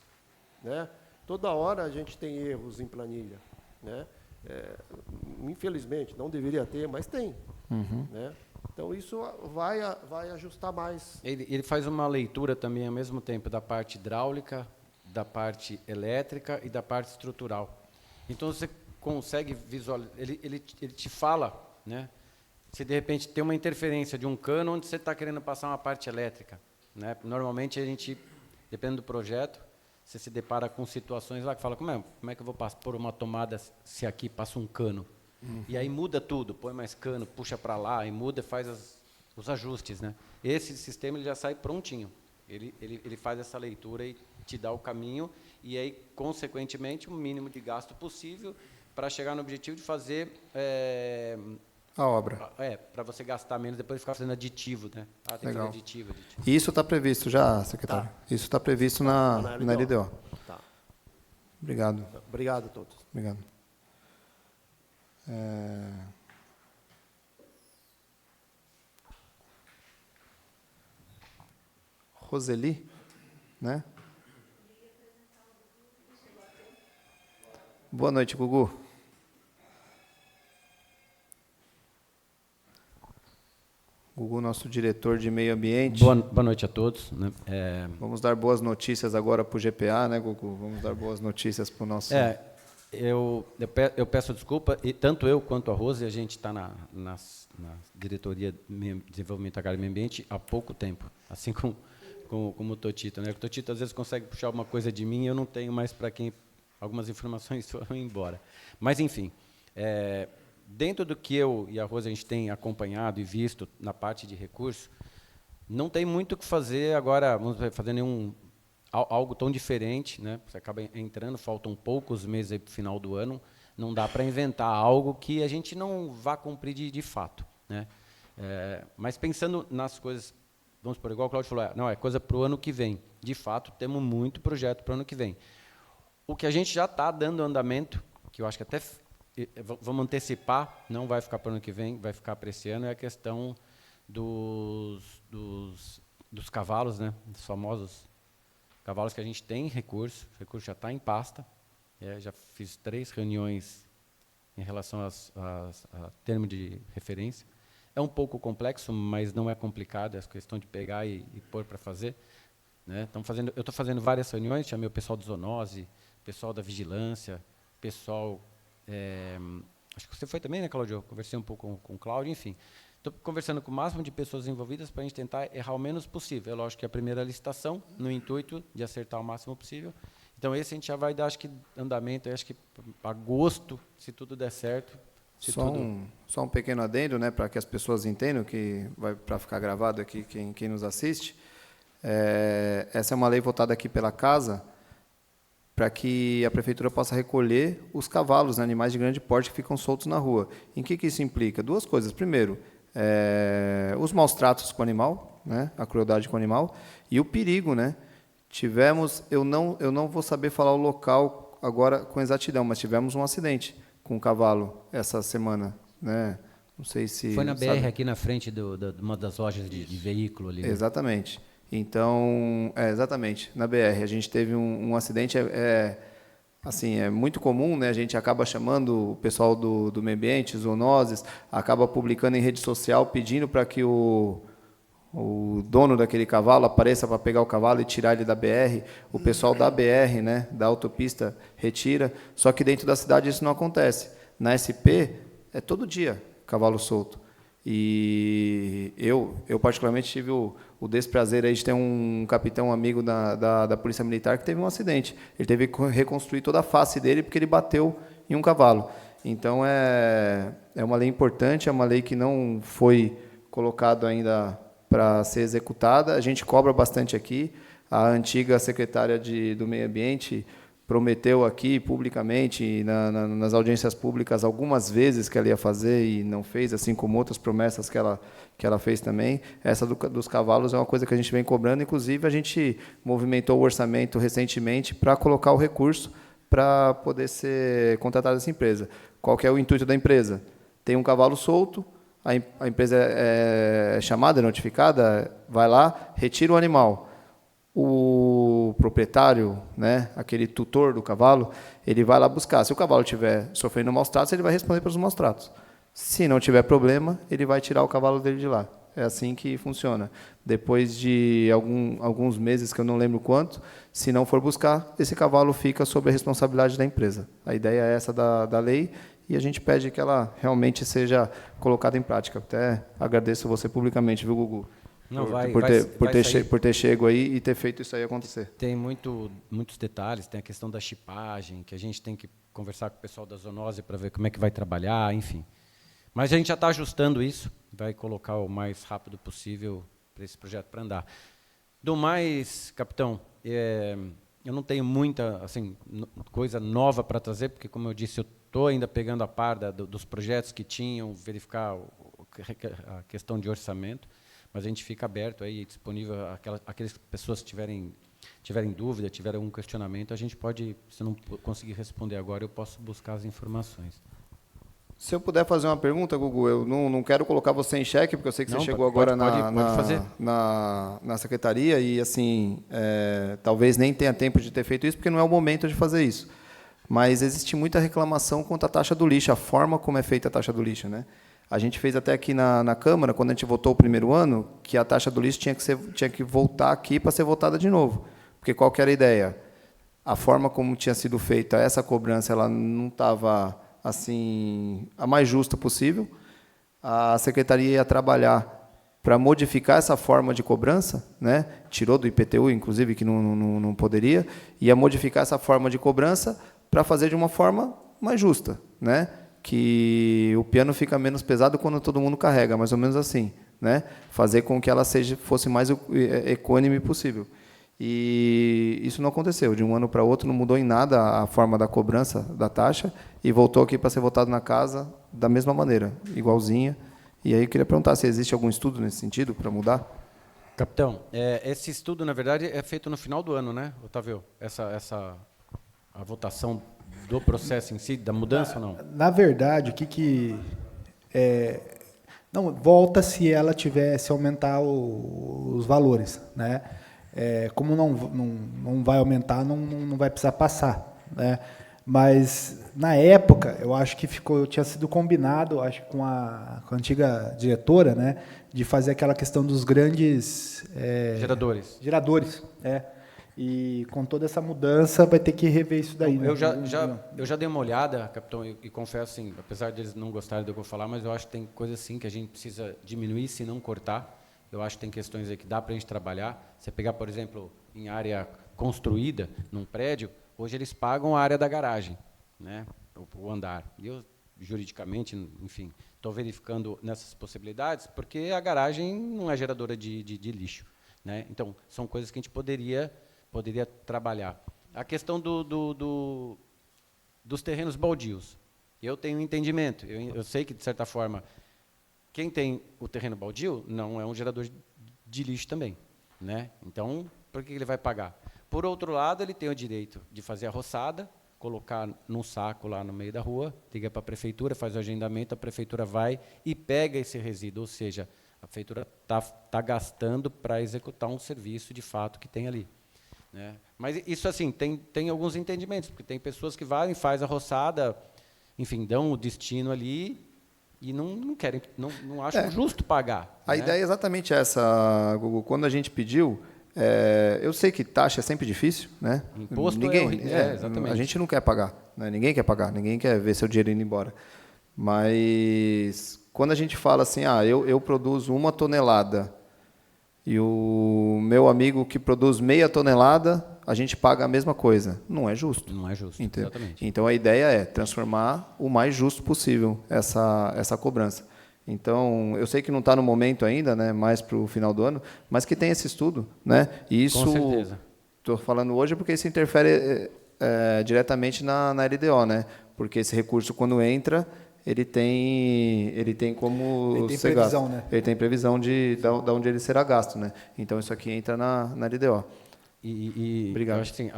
né? Toda hora a gente tem erros em planilha, né? Infelizmente, não deveria ter, mas tem. Né? Então, isso vai ajustar mais. Ele faz uma leitura também, ao mesmo tempo, da parte hidráulica, da parte elétrica e da parte estrutural. Então, você consegue visualizar, ele te fala, né? Se de repente tem uma interferência de um cano onde você está querendo passar uma parte elétrica, né? Normalmente a gente, dependendo do projeto, você se depara com situações lá que fala, como é que eu vou pôr uma tomada se aqui passa um cano? E aí muda tudo, põe mais cano, puxa para lá, e muda, faz os ajustes, né? Esse sistema ele já sai prontinho. Ele faz essa leitura e te dá o caminho, e aí, consequentemente, o mínimo de gasto possível para chegar no objetivo de fazer... a obra. Para você gastar menos, depois ficar fazendo aditivo, né? Tem que fazer aditivo. E isso está previsto já, secretário? Tá. Isso está previsto na LDO. Tá. Obrigado. Obrigado a todos. Obrigado. Roseli, né? Boa noite, Gugu. Gugu, nosso diretor de meio ambiente. Boa noite a todos. Né? Vamos dar boas notícias agora para o GPA, né, Gugu? Vamos dar boas notícias para o nosso... Eu peço desculpa, e tanto eu quanto a Rose, a gente está na diretoria de desenvolvimento agrário e meio ambiente há pouco tempo, assim como o Totito, né? O Totito às vezes consegue puxar alguma coisa de mim e eu não tenho mais para quem algumas informações foram embora. Mas, enfim, dentro do que eu e a Rose a gente tem acompanhado e visto na parte de recursos, não tem muito o que fazer agora, vamos fazer algo tão diferente, né? Você acaba entrando, faltam poucos meses para o final do ano, não dá para inventar algo que a gente não vá cumprir de fato, né? Mas pensando nas coisas, vamos por igual o Cláudio falou, não, é coisa para o ano que vem. De fato, temos muito projeto para o ano que vem. O que a gente já está dando andamento, que eu acho que até vamos antecipar, não vai ficar para o ano que vem, vai ficar para esse ano, é a questão dos cavalos, né? Dos famosos cavalos que a gente tem recurso, o recurso já está em pasta, já fiz 3 reuniões em relação a termo de referência. É um pouco complexo, mas não é complicado, é a questão de pegar e pôr para fazer. Né? Eu estou fazendo várias reuniões, chamei o pessoal do zoonose, pessoal da vigilância, pessoal... acho que você foi também, né, Cláudio? Eu conversei um pouco com o Cláudio, enfim. Estou conversando com o máximo de pessoas envolvidas para a gente tentar errar o menos possível. É lógico que é a primeira licitação, no intuito de acertar o máximo possível. Então, esse a gente já vai dar, acho que, andamento, acho que agosto, se tudo der certo. Só um pequeno adendo, né, para que as pessoas entendam, que vai para ficar gravado aqui quem nos assiste. Essa é uma lei votada aqui pela Casa para que a prefeitura possa recolher os cavalos, né, animais de grande porte que ficam soltos na rua. Em que isso implica? 2 coisas. Primeiro, os maus tratos com o animal, né, a crueldade com o animal, e o perigo, né? Eu não vou saber falar o local agora com exatidão, mas tivemos um acidente com um cavalo essa semana, né? Não sei se... Foi na BR, aqui na frente de uma das lojas de veículo ali. Né? Exatamente. Então, exatamente, na BR. A gente teve um acidente, assim, é muito comum, né? A gente acaba chamando o pessoal do meio ambiente, zoonoses, acaba publicando em rede social, pedindo para que o dono daquele cavalo apareça para pegar o cavalo e tirar ele da BR. O pessoal da BR, né, da autopista, retira. Só que dentro da cidade isso não acontece. Na SP, é todo dia cavalo solto. E eu particularmente tive o desprazer aí de ter um capitão amigo da Polícia Militar que teve um acidente. Ele teve que reconstruir toda a face dele porque ele bateu em um cavalo. Então, é uma lei importante, é uma lei que não foi colocada ainda para ser executada. A gente cobra bastante aqui. A antiga secretária do Meio Ambiente prometeu aqui publicamente, nas audiências públicas, algumas vezes que ela ia fazer e não fez, assim como outras promessas que ela fez também. Essa dos cavalos é uma coisa que a gente vem cobrando. Inclusive, a gente movimentou o orçamento recentemente para colocar o recurso para poder ser contratada essa empresa. Qual que é o intuito da empresa? Tem um cavalo solto, a empresa é chamada, notificada, vai lá, retira o animal. O proprietário, né, aquele tutor do cavalo, ele vai lá buscar. Se o cavalo estiver sofrendo maus tratos, ele vai responder pelos maus tratos. Se não tiver problema, ele vai tirar o cavalo dele de lá. é assim que funciona. Depois de alguns meses, que eu não lembro quanto, se não for buscar, esse cavalo fica sob a responsabilidade da empresa. A ideia é essa da lei e a gente pede que ela realmente seja colocada em prática. Até agradeço você publicamente, viu, Gugu? Não, Por ter chego aí e ter feito isso aí acontecer. Tem muitos detalhes, tem a questão da chipagem, que a gente tem que conversar com o pessoal da zoonose para ver como é que vai trabalhar, enfim. Mas a gente já está ajustando isso, vai colocar o mais rápido possível para esse projeto para andar. Do mais, capitão, eu não tenho muita assim, coisa nova para trazer, porque, como eu disse, eu estou ainda pegando a par dos projetos que tinham, verificar a questão de orçamento, mas a gente fica aberto aí, disponível aquelas pessoas que tiverem dúvida, tiverem algum questionamento, a gente pode, se não conseguir responder agora, eu posso buscar as informações. Se eu puder fazer uma pergunta, Gugu, eu não quero colocar você em xeque, porque eu sei que você chegou agora na secretaria e, assim, talvez nem tenha tempo de ter feito isso, porque não é o momento de fazer isso. Mas existe muita reclamação quanto à taxa do lixo, a forma como é feita a taxa do lixo, né? A gente fez até aqui na Câmara, quando a gente votou o primeiro ano, que a taxa do lixo tinha que voltar aqui para ser votada de novo. Porque qual que era a ideia? A forma como tinha sido feita essa cobrança, ela não estava assim, a mais justa possível. A secretaria ia trabalhar para modificar essa forma de cobrança, né? Tirou do IPTU, inclusive, que não poderia, ia modificar essa forma de cobrança para fazer de uma forma mais justa, né? Que o piano fica menos pesado quando todo mundo carrega, mais ou menos assim, né? Fazer com que ela fosse mais equânime possível. E isso não aconteceu. De um ano para outro não mudou em nada a forma da cobrança da taxa e voltou aqui para ser votado na casa da mesma maneira, igualzinha. E aí eu queria perguntar se existe algum estudo nesse sentido para mudar? Capitão, esse estudo, na verdade, é feito no final do ano, né, Otávio? A votação do processo em si, da mudança ou não? Na verdade, não, volta se ela se aumentar os valores, né? Como não vai aumentar, não vai precisar passar, né? Mas na época eu acho que tinha sido combinado, acho com a antiga diretora, né, de fazer aquela questão dos grandes geradores, E com toda essa mudança vai ter que rever isso daí. Eu já dei uma olhada, capitão, e confesso, assim, apesar deles não gostarem do que eu vou falar, mas eu acho que tem coisas assim que a gente precisa diminuir, se não cortar. Eu acho que tem questões aí que dá para a gente trabalhar. Você pegar, por exemplo, em área construída, num prédio, hoje eles pagam a área da garagem, né, o andar. E eu, juridicamente, enfim, estou verificando nessas possibilidades, porque a garagem não é geradora de lixo, né? Então, são coisas que a gente poderia trabalhar. A questão dos terrenos baldios. Eu tenho um entendimento. Eu sei que, de certa forma, quem tem o terreno baldio não é um gerador de lixo também, né? Então, por que ele vai pagar? Por outro lado, ele tem o direito de fazer a roçada, colocar num saco lá no meio da rua, liga para a prefeitura, faz o agendamento, a prefeitura vai e pega esse resíduo, ou seja, a prefeitura está gastando para executar um serviço de fato que tem ali, né? Mas isso, assim, tem alguns entendimentos, porque tem pessoas que vão e fazem a roçada, enfim, dão o destino ali e não querem, não acham justo pagar. A ideia é exatamente essa, Gugu. Quando a gente pediu, eu sei que taxa é sempre difícil, né? Imposto exatamente. A gente não quer pagar, né? Ninguém quer pagar, ninguém quer ver seu dinheiro indo embora. Mas quando a gente fala assim, eu produzo 1 tonelada e o meu amigo que produz meia tonelada, a gente paga a mesma coisa. Não é justo. Não é justo, exatamente. Então, a ideia é transformar o mais justo possível essa cobrança. Então, eu sei que não está no momento ainda, né, mais para o final do ano, mas que tem esse estudo, né? E isso, com certeza. Estou falando hoje porque isso interfere diretamente na LDO, né? Porque esse recurso, quando entra, ele tem como ser previsão, gasto. Né? Ele tem previsão de onde ele será gasto, né? Então, isso aqui entra na LDO. Obrigado. Eu acho que, assim,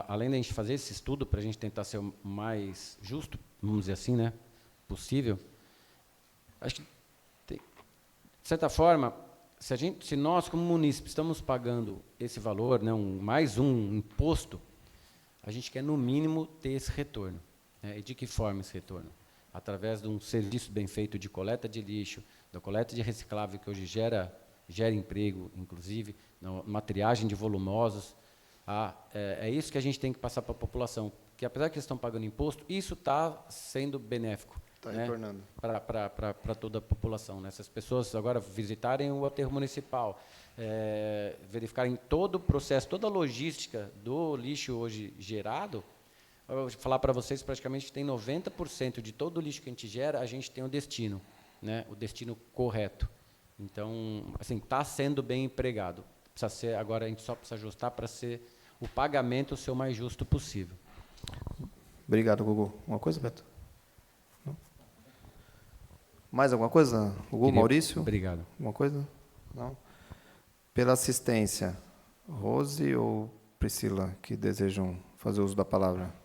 além da gente fazer esse estudo para a gente tentar ser o mais justo, vamos dizer assim, né, possível, acho que, de certa forma, se nós, como munícipe, estamos pagando esse valor, né, mais um imposto, a gente quer, no mínimo, ter esse retorno, né? E de que forma esse retorno? através de um serviço bem feito de coleta de lixo, da coleta de reciclável, que hoje gera emprego, inclusive, uma triagem de volumosos. É isso que a gente tem que passar para a população, que apesar que eles estão pagando imposto, isso está sendo benéfico. Está né, retornando. Para toda a população. Né? Se as pessoas agora visitarem o aterro municipal, verificarem todo o processo, toda a logística do lixo hoje gerado, eu vou falar para vocês, praticamente tem 90% de todo o lixo que a gente gera, a gente tem o destino, né? O destino correto. Então, assim, está sendo bem empregado. Precisa ser, agora a gente só precisa ajustar para ser o pagamento ser o mais justo possível. Obrigado, Gugu. Uma coisa, Beto? Não? Mais alguma coisa, Gugu? Maurício? Obrigado. Alguma coisa? Não? Pela assistência, Rose ou Priscila, que desejam fazer uso da palavra?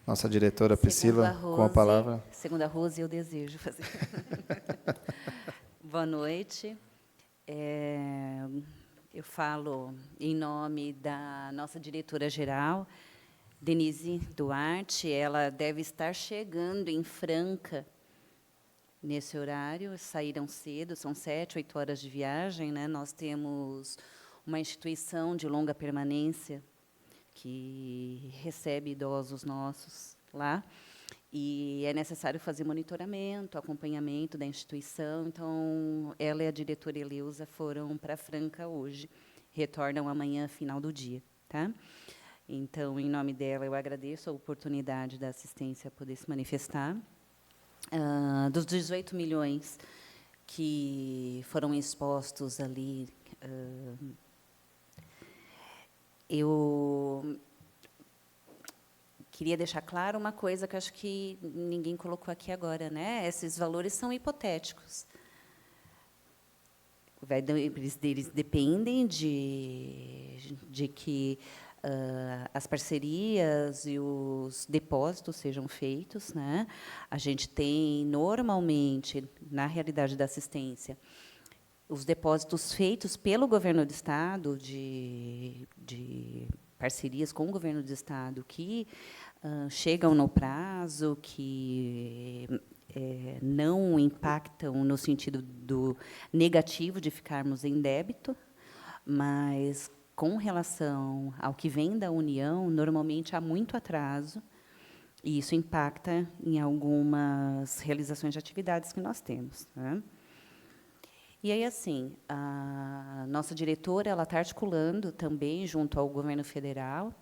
Nossa diretora Priscila, com a palavra. Segundo a Rose, eu desejo fazer. Boa noite. Eu falo em nome da nossa diretora-geral, Denise Duarte. Ela deve estar chegando em Franca nesse horário. Saíram cedo, são 7, 8 horas de viagem. Né? Nós temos uma instituição de longa permanência que recebe idosos nossos lá, e é necessário fazer monitoramento, acompanhamento da instituição. Então, ela e a diretora Eleusa foram para Franca hoje, retornam amanhã, final do dia. Tá? Então, em nome dela, eu agradeço a oportunidade da assistência poder se manifestar. Dos 18 milhões que foram expostos ali, eu queria deixar claro uma coisa que acho que ninguém colocou aqui agora, né? Esses valores são hipotéticos. Eles dependem de que as parcerias e os depósitos sejam feitos, né? A gente tem, normalmente, na realidade da assistência, os depósitos feitos pelo governo do Estado, de parcerias com o governo do Estado, que chegam no prazo, que não impactam no sentido do negativo de ficarmos em débito, mas, com relação ao que vem da União, normalmente há muito atraso, e isso impacta em algumas realizações de atividades que nós temos. Né? E aí, assim, a nossa diretora está articulando também junto ao governo federal,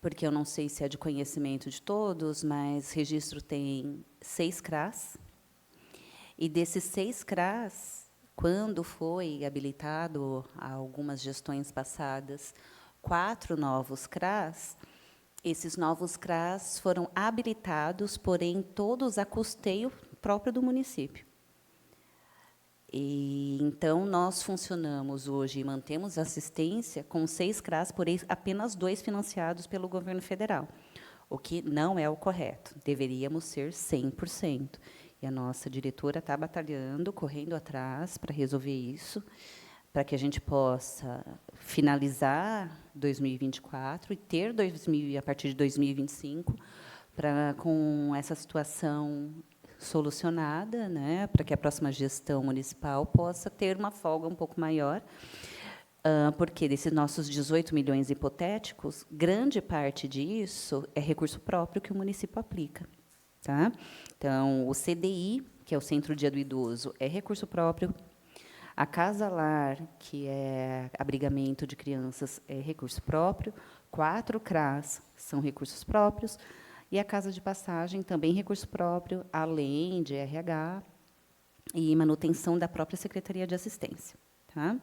porque eu não sei se é de conhecimento de todos, mas registro tem 6 CRAs, e desses 6 CRAs, quando foi habilitado há algumas gestões passadas 4 novos CRAs, esses novos CRAs foram habilitados, porém todos a custeio próprio do município. E, então, nós funcionamos hoje e mantemos assistência com 6 CRAs, porém apenas 2 financiados pelo governo federal, o que não é o correto. Deveríamos ser 100%. E a nossa diretora está batalhando, correndo atrás para resolver isso, para que a gente possa finalizar 2024 e ter a partir de 2025, com essa situação solucionada, né, para que a próxima gestão municipal possa ter uma folga um pouco maior, porque desses nossos 18 milhões hipotéticos, grande parte disso é recurso próprio que o município aplica. Tá? Então, o CDI, que é o Centro Dia do Idoso, é recurso próprio. A Casa Lar, que é abrigamento de crianças, é recurso próprio. 4 CRAs são recursos próprios. E a Casa de Passagem, também recurso próprio, além de RH e manutenção da própria Secretaria de Assistência. Tá?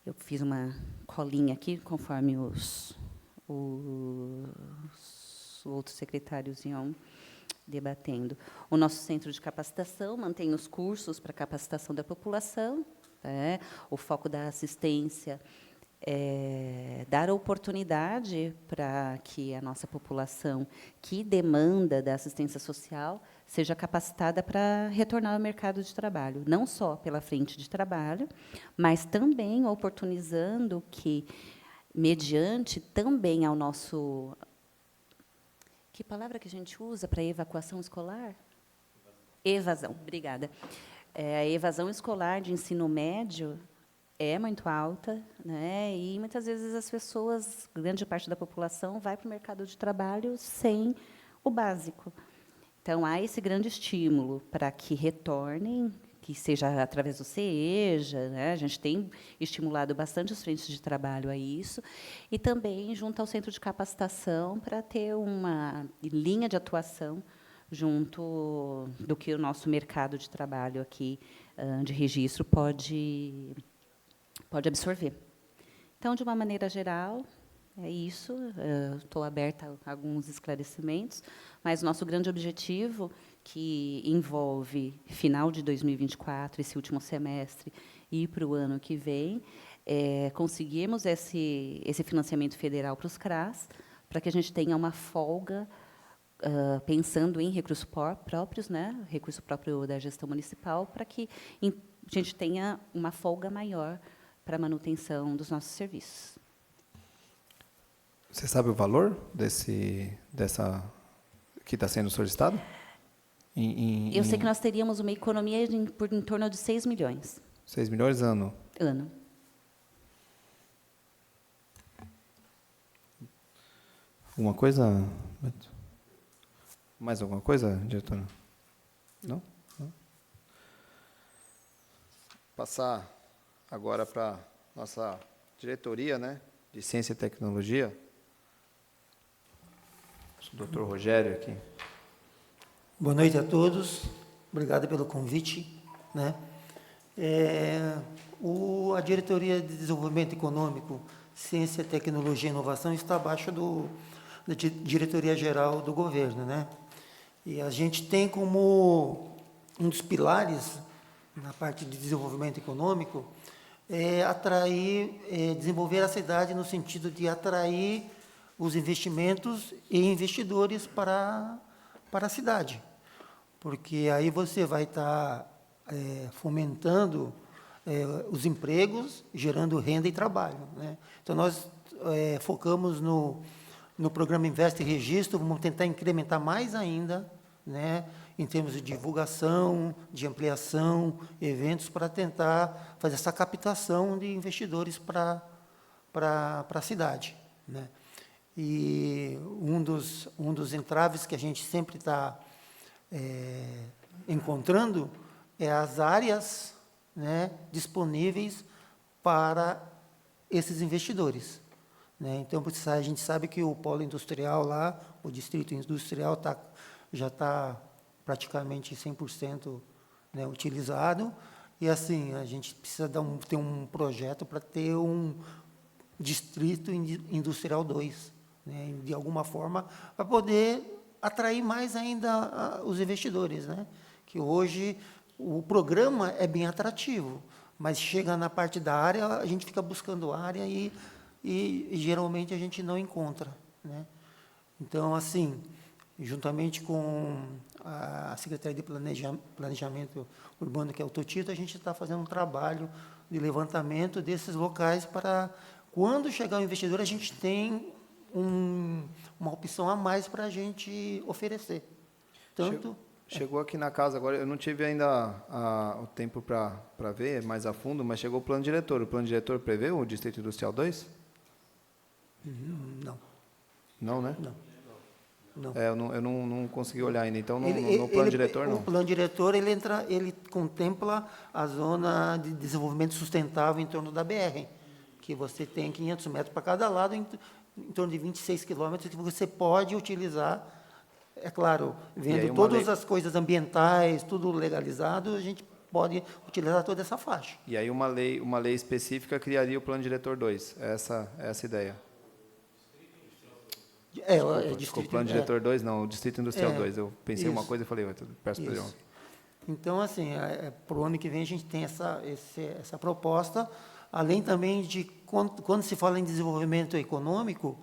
Eu fiz uma colinha aqui, conforme os outros secretários iam debatendo. O nosso centro de capacitação mantém os cursos para capacitação da população. O foco da assistência dar oportunidade para que a nossa população que demanda da assistência social seja capacitada para retornar ao mercado de trabalho, não só pela frente de trabalho, mas também oportunizando que, mediante também ao nosso... Que palavra que a gente usa para evacuação escolar? Evasão, obrigada. A evasão escolar de ensino médio é muito alta, né? E muitas vezes as pessoas, grande parte da população, vai para o mercado de trabalho sem o básico. Então, há esse grande estímulo para que retornem, que seja através do CEJA, né? A gente tem estimulado bastante as frentes de trabalho a isso, e também junto ao centro de capacitação para ter uma linha de atuação junto do que o nosso mercado de trabalho aqui de registro pode absorver. Então, de uma maneira geral, é isso. Estou aberta a alguns esclarecimentos, mas o nosso grande objetivo, que envolve final de 2024, esse último semestre, e para o ano que vem, é conseguirmos esse financiamento federal para os CRAs, para que a gente tenha uma folga, pensando em recursos próprios, né, recurso próprio da gestão municipal, para que a gente tenha uma folga maior para a manutenção dos nossos serviços. Você sabe o valor dessa que está sendo solicitado? Eu sei que nós teríamos uma economia em torno de 6 milhões. 6 milhões ano? Ano. Alguma coisa, Beto? Mais alguma coisa, diretora? Não? Não? Passar agora para nossa diretoria, né, de Ciência e Tecnologia. O doutor Rogério aqui. Boa noite a todos. Obrigado pelo convite, né? A Diretoria de Desenvolvimento Econômico, Ciência, Tecnologia e Inovação está abaixo da Diretoria-Geral do Governo, né? E a gente tem como um dos pilares na parte de desenvolvimento econômico desenvolver a cidade no sentido de atrair os investimentos e investidores para a cidade, porque aí você vai estar fomentando os empregos, gerando renda e trabalho, né? Então, nós focamos no programa Investe e Registro, vamos tentar incrementar mais ainda, né, em termos de divulgação, de ampliação, eventos, para tentar fazer essa captação de investidores para a cidade, né? E um dos entraves que a gente sempre está encontrando é as áreas, né, disponíveis para esses investidores, né? Então, a gente sabe que o polo industrial lá, o distrito industrial já está praticamente 100%, né, utilizado, e assim, a gente precisa ter um projeto para ter um distrito industrial 2, né, de alguma forma, para poder atrair mais ainda os investidores, né? Que hoje o programa é bem atrativo, mas chega na parte da área, a gente fica buscando área e geralmente a gente não encontra, né? Então, assim, juntamente com a Secretaria de Planejamento Urbano, que é o Totito, a gente está fazendo um trabalho de levantamento desses locais para, quando chegar o investidor, a gente tem uma opção a mais para a gente oferecer. Tanto... Chegou aqui na casa agora, eu não tive ainda o tempo para ver mais a fundo, mas chegou o plano diretor. O plano diretor prevê o Distrito Industrial 2? Não. Não, né? Não. Eu não consegui olhar ainda, então no plano diretor não. O plano diretor ele contempla a zona de desenvolvimento sustentável em torno da BR, que você tem 500 metros para cada lado, em torno de 26 quilômetros, que você pode utilizar, é claro, vendo todas as coisas ambientais, tudo legalizado, a gente pode utilizar toda essa faixa. E aí uma lei específica criaria o plano diretor 2, essa é essa ideia. Desculpa, o plano diretor 2, não, o Distrito Industrial 2. Eu pensei uma coisa e falei outra, peço perdão. Então, assim, para o ano que vem a gente tem essa proposta, além também de, quando se fala em desenvolvimento econômico,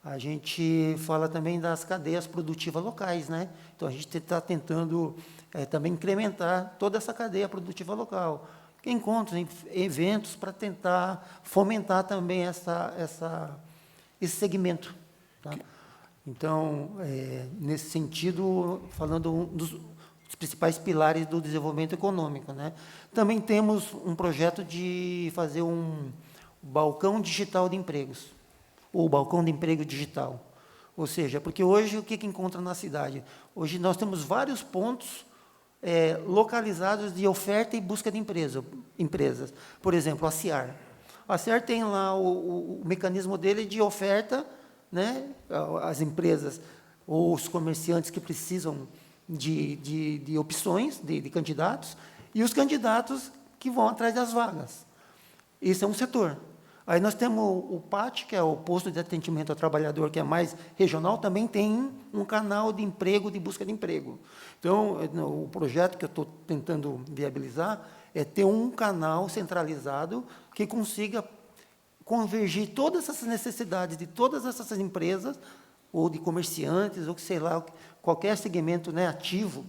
a gente fala também das cadeias produtivas locais, né? Então, a gente está tentando também incrementar toda essa cadeia produtiva local. Encontros, eventos para tentar fomentar também esse segmento. Tá? Então, nesse sentido, falando um dos principais pilares do desenvolvimento econômico, né? Também temos um projeto de fazer um balcão digital de empregos, ou balcão de emprego digital. Ou seja, porque hoje o que encontra na cidade? Hoje nós temos vários pontos localizados de oferta e busca de empresas. Por exemplo, a CIAR. A CIAR tem lá o mecanismo dele de oferta, né? As empresas ou os comerciantes que precisam de opções, de candidatos, e os candidatos que vão atrás das vagas. Esse é um setor. Aí nós temos o PAT, que é o Posto de Atendimento ao Trabalhador, que é mais regional, também tem um canal de emprego, de busca de emprego. Então, o projeto que eu estou tentando viabilizar é ter um canal centralizado que consiga convergir todas essas necessidades de todas essas empresas, ou de comerciantes, ou sei lá, qualquer segmento, né, ativo,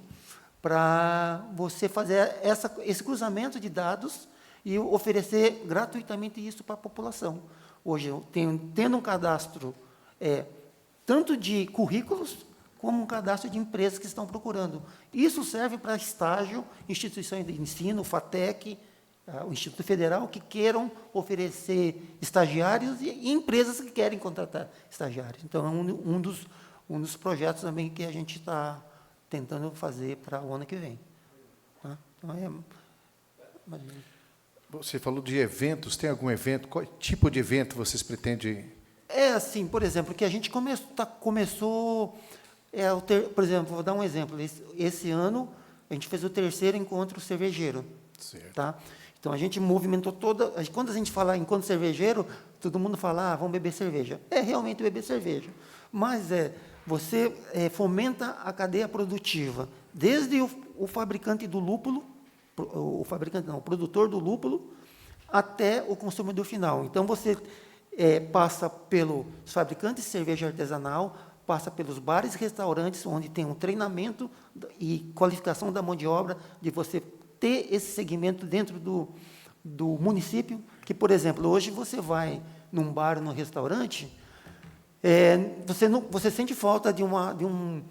para você fazer esse cruzamento de dados e oferecer gratuitamente isso para a população. Hoje, tendo um cadastro tanto de currículos, como um cadastro de empresas que estão procurando. Isso serve para estágio, instituições de ensino, FATEC, o Instituto Federal, que queiram oferecer estagiários e empresas que querem contratar estagiários. Então, é um dos projetos também que a gente está tentando fazer para o ano que vem. Tá? Então, Você falou de eventos, tem algum evento? Qual tipo de evento vocês pretendem? Assim, por exemplo, que a gente começou... por exemplo, vou dar um exemplo. Esse ano, a gente fez o 3º encontro cervejeiro. Certo. Tá? Então, a gente movimentou toda... Quando a gente fala encontro cervejeiro, todo mundo fala, vamos beber cerveja. É realmente beber cerveja. Mas você fomenta a cadeia produtiva, desde o fabricante do lúpulo, o produtor do lúpulo, até o consumidor final. Então, você passa pelos fabricantes de cerveja artesanal, passa pelos bares e restaurantes, onde tem um treinamento e qualificação da mão de obra, de você ter esse segmento dentro do município, que, por exemplo, hoje você vai num bar, num restaurante, você sente falta de um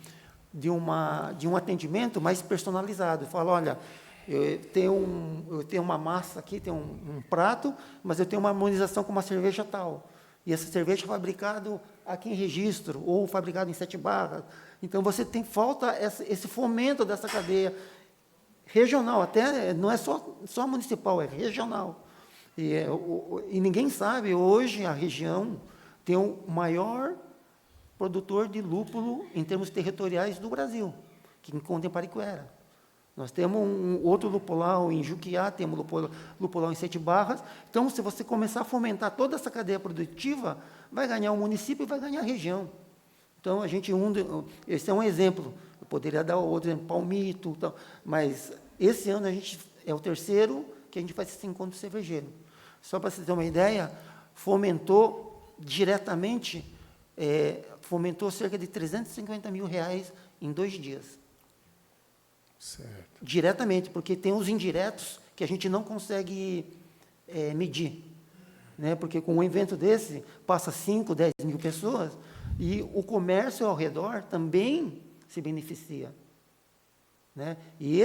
atendimento mais personalizado. Fala, olha, eu tenho uma massa aqui, tenho um prato, mas eu tenho uma harmonização com uma cerveja tal. E essa cerveja é fabricada aqui em Registro, ou fabricada em 7 Barras. Então, você tem falta esse fomento dessa cadeia regional, até não é só municipal, é regional. E ninguém sabe, hoje, a região tem o maior produtor de lúpulo em termos territoriais do Brasil, que encontra em Pariquera. Nós temos outro lupulau em Juquiá, temos lupulau em 7 Barras. Então, se você começar a fomentar toda essa cadeia produtiva, vai ganhar o município e vai ganhar a região. Então, esse é um exemplo. Eu poderia dar outro exemplo, Palmito, tal, mas esse ano é o 3º que a gente faz esse encontro cervejeiro. Só para você ter uma ideia, fomentou diretamente, fomentou cerca de R$350 mil em 2 dias. Certo. Diretamente, porque tem os indiretos que a gente não consegue medir. Né? Porque com um evento desse, passa 5, 10 mil pessoas, e o comércio ao redor também se beneficia. Né? E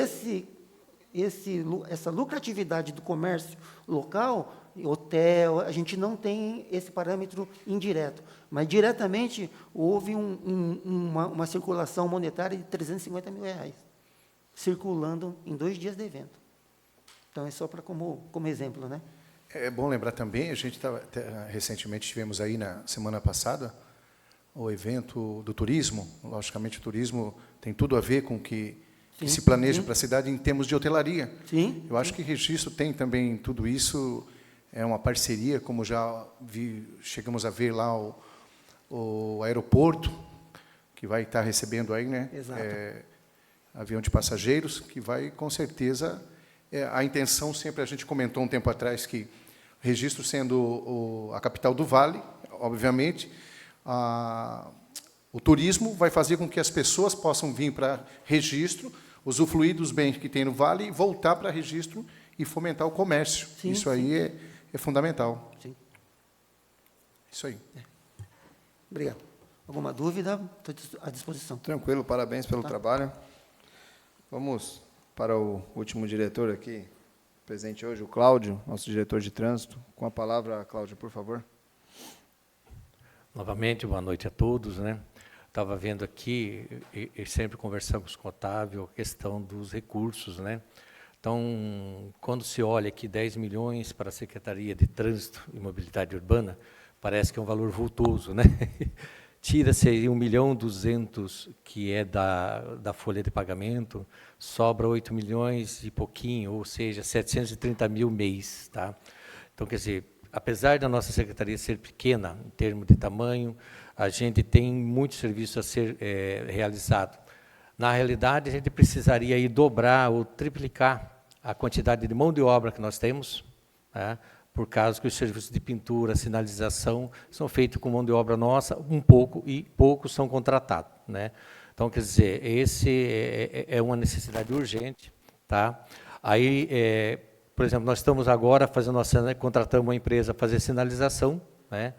essa lucratividade do comércio local, hotel, a gente não tem esse parâmetro indireto. Mas, diretamente, houve uma circulação monetária de R$350 mil, circulando em 2 dias de evento. Então, é só para como exemplo, né? É bom lembrar também, recentemente tivemos aí, na semana passada, o evento do turismo. Logicamente, o turismo tem tudo a ver com o que se planeja para a cidade em termos de hotelaria. Sim. Eu acho que Registro tem também tudo isso, é uma parceria, como já chegamos a ver lá o aeroporto, que vai estar recebendo aí, né? Exato. Avião de passageiros, que vai, com certeza, a intenção sempre, a gente comentou um tempo atrás que registro sendo a capital do Vale, obviamente, o turismo vai fazer com que as pessoas possam vir para Registro, usufruir dos bens que tem no Vale e voltar para Registro e fomentar o comércio. Sim, isso aí é fundamental. Sim. Isso aí. Obrigado. Alguma dúvida? Estou à disposição. Tranquilo, parabéns pelo trabalho. Vamos para o último diretor aqui, presente hoje, o Cláudio, nosso diretor de trânsito. Com a palavra, Cláudio, por favor. Novamente, boa noite a todos, né? Estava vendo aqui, e sempre conversamos com o Otávio, a questão dos recursos, né? Então, quando se olha aqui 10 milhões para a Secretaria de Trânsito e Mobilidade Urbana, parece que é um valor vultoso, né? Tira-se aí 1.200.000, que é da folha de pagamento, sobra 8 milhões e pouquinho, ou seja, 730 mil mês, tá? Então, quer dizer, apesar da nossa secretaria ser pequena, em termos de tamanho, a gente tem muito serviço a ser realizado. Na realidade, a gente precisaria aí dobrar ou triplicar a quantidade de mão de obra que nós temos, né, por causa que os serviços de pintura, sinalização, são feitos com mão de obra nossa, um pouco, e poucos são contratados, né? Então, quer dizer, esse é uma necessidade urgente, tá? Aí, por exemplo, nós estamos agora fazendo contratamos uma empresa para fazer sinalização, né?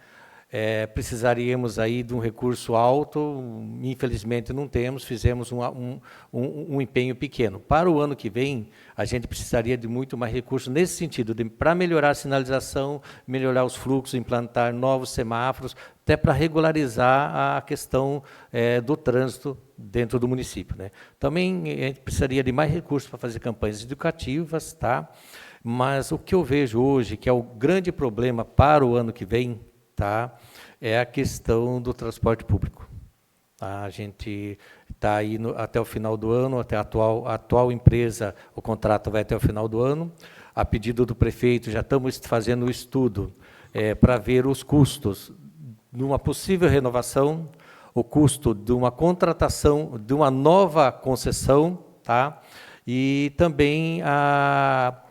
Precisaríamos aí de um recurso alto, infelizmente não temos, fizemos um empenho pequeno. Para o ano que vem, a gente precisaria de muito mais recursos nesse sentido, para melhorar a sinalização, melhorar os fluxos, implantar novos semáforos, até para regularizar a questão do trânsito dentro do município, né? Também a gente precisaria de mais recursos para fazer campanhas educativas, tá? Mas o que eu vejo hoje, que é o grande problema para o ano que vem, tá, é a questão do transporte público. Tá? A gente está aí até o final do ano, até a atual empresa, o contrato vai até o final do ano. A pedido do prefeito, já estamos fazendo o estudo para ver os custos de uma possível renovação, o custo de uma contratação, de uma nova concessão, tá? E também a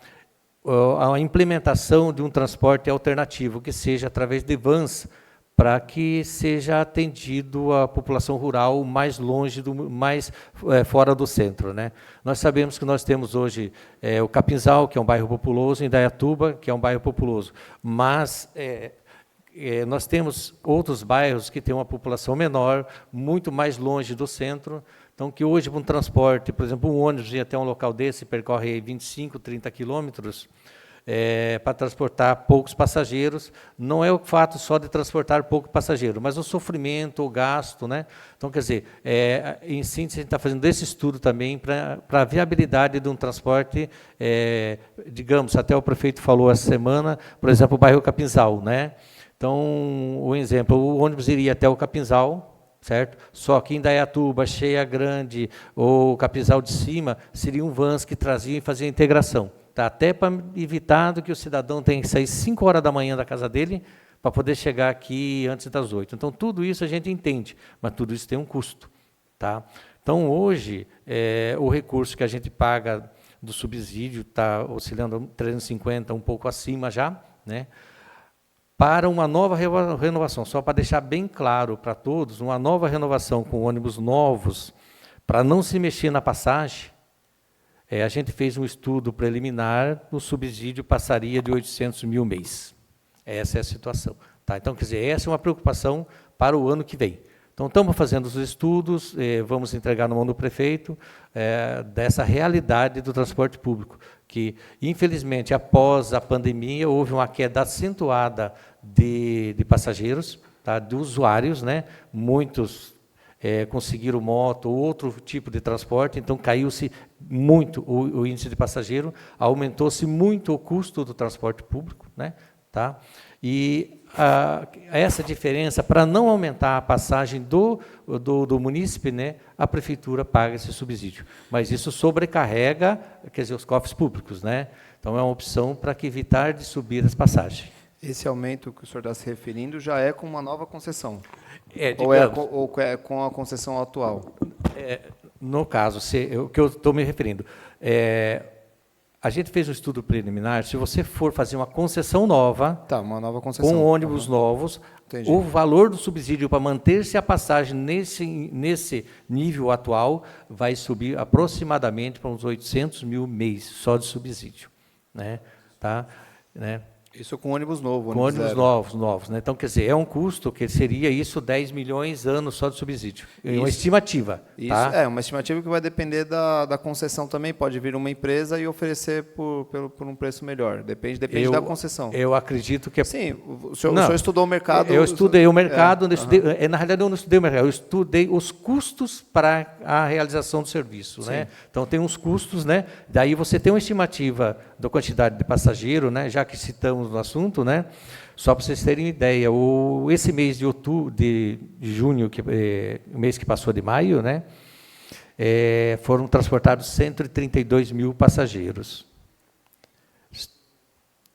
implementação de um transporte alternativo, que seja através de vans, para que seja atendido a população rural mais longe, mais fora do centro, né? Nós sabemos que nós temos hoje o Capinzal, que é um bairro populoso, Indaiatuba, que é um bairro populoso, mas nós temos outros bairros que têm uma população menor, muito mais longe do centro. Então, que hoje, para um transporte, por exemplo, um ônibus ir até um local desse, percorre 25, 30 quilômetros, para transportar poucos passageiros, não é o fato só de transportar pouco passageiro, mas o sofrimento, o gasto, né? Então, quer dizer, em síntese, a gente está fazendo esse estudo também para a viabilidade de um transporte, digamos, até o prefeito falou essa semana, por exemplo, o bairro Capinzal, né? Então, um exemplo, o ônibus iria até o Capinzal, certo? Só que em Indaiatuba, Cheia Grande ou Capinzal de Cima, seriam vans que traziam e faziam a integração. Tá? Até para evitar que o cidadão tenha que sair 5 horas da manhã da casa dele para poder chegar aqui antes das 8. Então, tudo isso a gente entende, mas tudo isso tem um custo. Tá? Então, hoje, o recurso que a gente paga do subsídio está oscilando 350, um pouco acima já, né? Para uma nova renovação, só para deixar bem claro para todos, uma nova renovação com ônibus novos, para não se mexer na passagem, a gente fez um estudo preliminar, o subsídio passaria de 800 mil mês. Essa é a situação. Tá? Então, quer dizer, essa é uma preocupação para o ano que vem. Então, estamos fazendo os estudos, vamos entregar na mão do prefeito, dessa realidade do transporte público, que, infelizmente, após a pandemia, houve uma queda acentuada de passageiros, tá, de usuários, né? Muitos conseguiram moto ou outro tipo de transporte, então caiu-se muito o índice de passageiro, aumentou-se muito o custo do transporte público, né? Tá? E essa diferença, para não aumentar a passagem do munícipe, né, a prefeitura paga esse subsídio. Mas isso sobrecarrega, quer dizer, os cofres públicos, né? Então, é uma opção para que evitar de subir as passagens. Esse aumento que o senhor está se referindo já é com uma nova concessão? Digamos, ou é com a concessão atual? No caso, o que eu estou me referindo, A gente fez um estudo preliminar, se você for fazer uma concessão nova, Tá, uma nova concessão. com ônibus novos, Entendi. o valor do subsídio para manter-se a passagem nesse nível atual vai subir aproximadamente para uns 800 mil mês só de subsídio. Né? Tá? Né? Isso com ônibus novo. Com ônibus novos. Né? Então, quer dizer, é um custo que seria isso 10 milhões anos só de subsídio. É uma estimativa. Isso, Tá? é uma estimativa que vai depender da concessão também. Pode vir uma empresa e oferecer por um preço melhor. Depende da concessão. Eu acredito que é... Sim, o senhor estudou o mercado. Eu estudei o mercado, na realidade eu não estudei o mercado, eu estudei os custos para a realização do serviço. Né? Então tem uns custos, né? Daí você tem uma estimativa da quantidade de passageiro, né? Já que citamos no assunto, né? Só para vocês terem ideia, esse mês de outubro, de junho, o mês que passou de maio, né? Foram transportados 132 mil passageiros.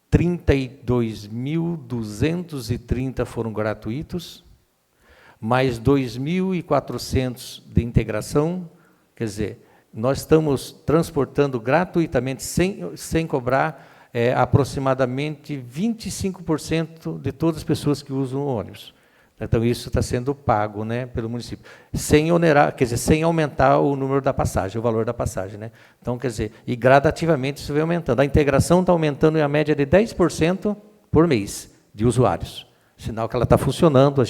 32.230 foram gratuitos, mais 2.400 de integração. Quer dizer, nós estamos transportando gratuitamente, sem cobrar, aproximadamente 25% de todas as pessoas que usam o ônibus. Então, isso está sendo pago, né, pelo município, sem onerar, quer dizer, sem aumentar o número da passagem, o valor da passagem. Né? Então, quer dizer, e gradativamente isso vem aumentando. A integração está aumentando em a média de 10% por mês de usuários. Sinal que ela está funcionando.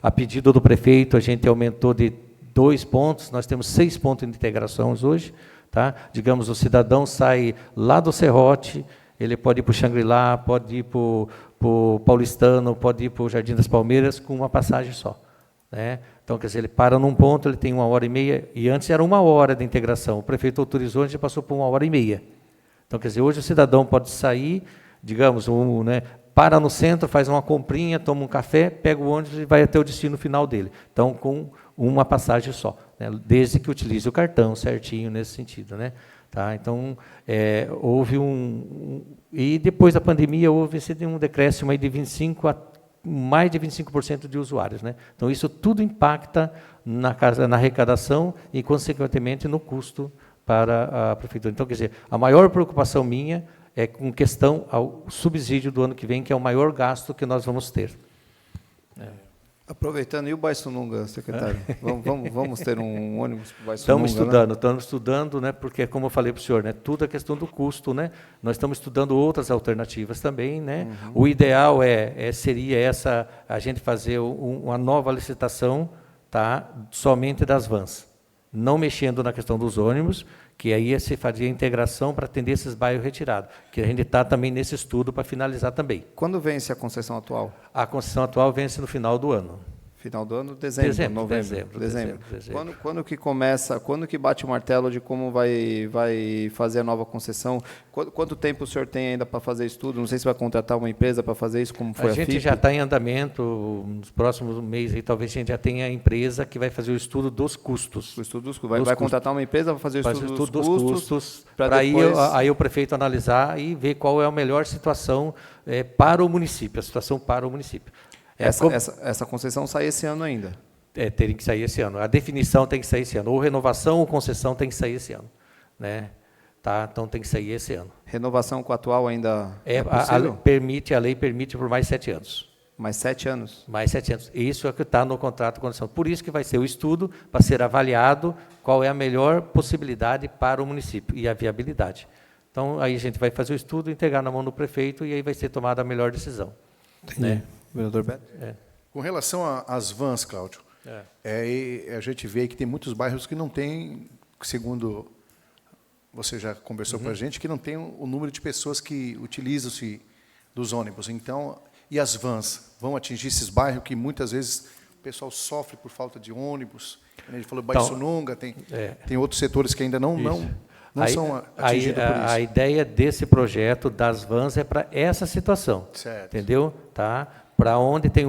A pedido do prefeito, a gente aumentou de 2 pontos, nós temos 6 pontos de integração hoje. Tá? Digamos, o cidadão sai lá do Serrote, ele pode ir para o Xangri-Lá, pode ir para o Paulistano, pode ir para o Jardim das Palmeiras com uma passagem só. Né? Então, quer dizer, ele para num ponto, ele tem 1h30, e antes era 1 hora de integração. O prefeito autorizou, a gente passou por 1h30. Então, quer dizer, hoje o cidadão pode sair, digamos, né, para no centro, faz uma comprinha, toma um café, pega o ônibus e vai até o destino final dele. Então, com uma passagem só, né, desde que utilize o cartão certinho nesse sentido. Né? Tá? Então, houve e depois da pandemia houve um decréscimo aí de mais de 25% de usuários. Né? Então, isso tudo impacta na arrecadação e, consequentemente, no custo para a prefeitura. Então, quer dizer, a maior preocupação minha é com questão ao subsídio do ano que vem, que é o maior gasto que nós vamos ter. Aproveitando, e o Baissununga, secretário? Vamos ter um ônibus para o Baissununga? Estamos estudando, né, porque, como eu falei para o senhor, né, tudo é questão do custo. Né? Nós estamos estudando outras alternativas também. Né? O ideal seria a gente fazer uma nova licitação, tá, somente das vans, não mexendo na questão dos ônibus, que aí se fazia a integração para atender esses bairros retirados, que a gente está também nesse estudo para finalizar também. Quando vence a concessão atual? A concessão atual vence no final do ano. Final do ano, novembro. Quando que começa, quando que bate o martelo de como vai fazer a nova concessão? Quanto tempo o senhor tem ainda para fazer estudo? Não sei se vai contratar uma empresa para fazer isso, como foi a gente FIP? Já está em andamento, nos próximos meses, aí, talvez a gente já tenha a empresa que vai fazer o estudo dos custos. O estudo dos custos. Vai contratar uma empresa para fazer o estudo dos custos para depois... aí o prefeito analisar e ver qual é a melhor situação para o município, a situação para o município. Essa concessão sai esse ano ainda? Teria que sair esse ano. A definição tem que sair esse ano. Ou renovação ou concessão tem que sair esse ano. Né? Tá? Então, tem que sair esse ano. Renovação com a atual ainda é possível? A lei permite por mais 7 anos. Mais 7 anos? Mais 7 anos. Isso é o que está no contrato de concessão. Por isso que vai ser o estudo para ser avaliado qual é a melhor possibilidade para o município e a viabilidade. Então, aí a gente vai fazer o estudo, entregar na mão do prefeito e aí vai ser tomada a melhor decisão. Né? Vereador Beto? Com relação às vans, Cláudio, a gente vê que tem muitos bairros que não têm, segundo você já conversou com a gente, que não tem o número de pessoas que utilizam-se dos ônibus. Então, e as vans vão atingir esses bairros que muitas vezes o pessoal sofre por falta de ônibus. A gente falou Baissununga, tem outros setores que ainda não são atingidos por isso. A ideia desse projeto das vans é para essa situação. Certo. Entendeu? Tá? Para onde tem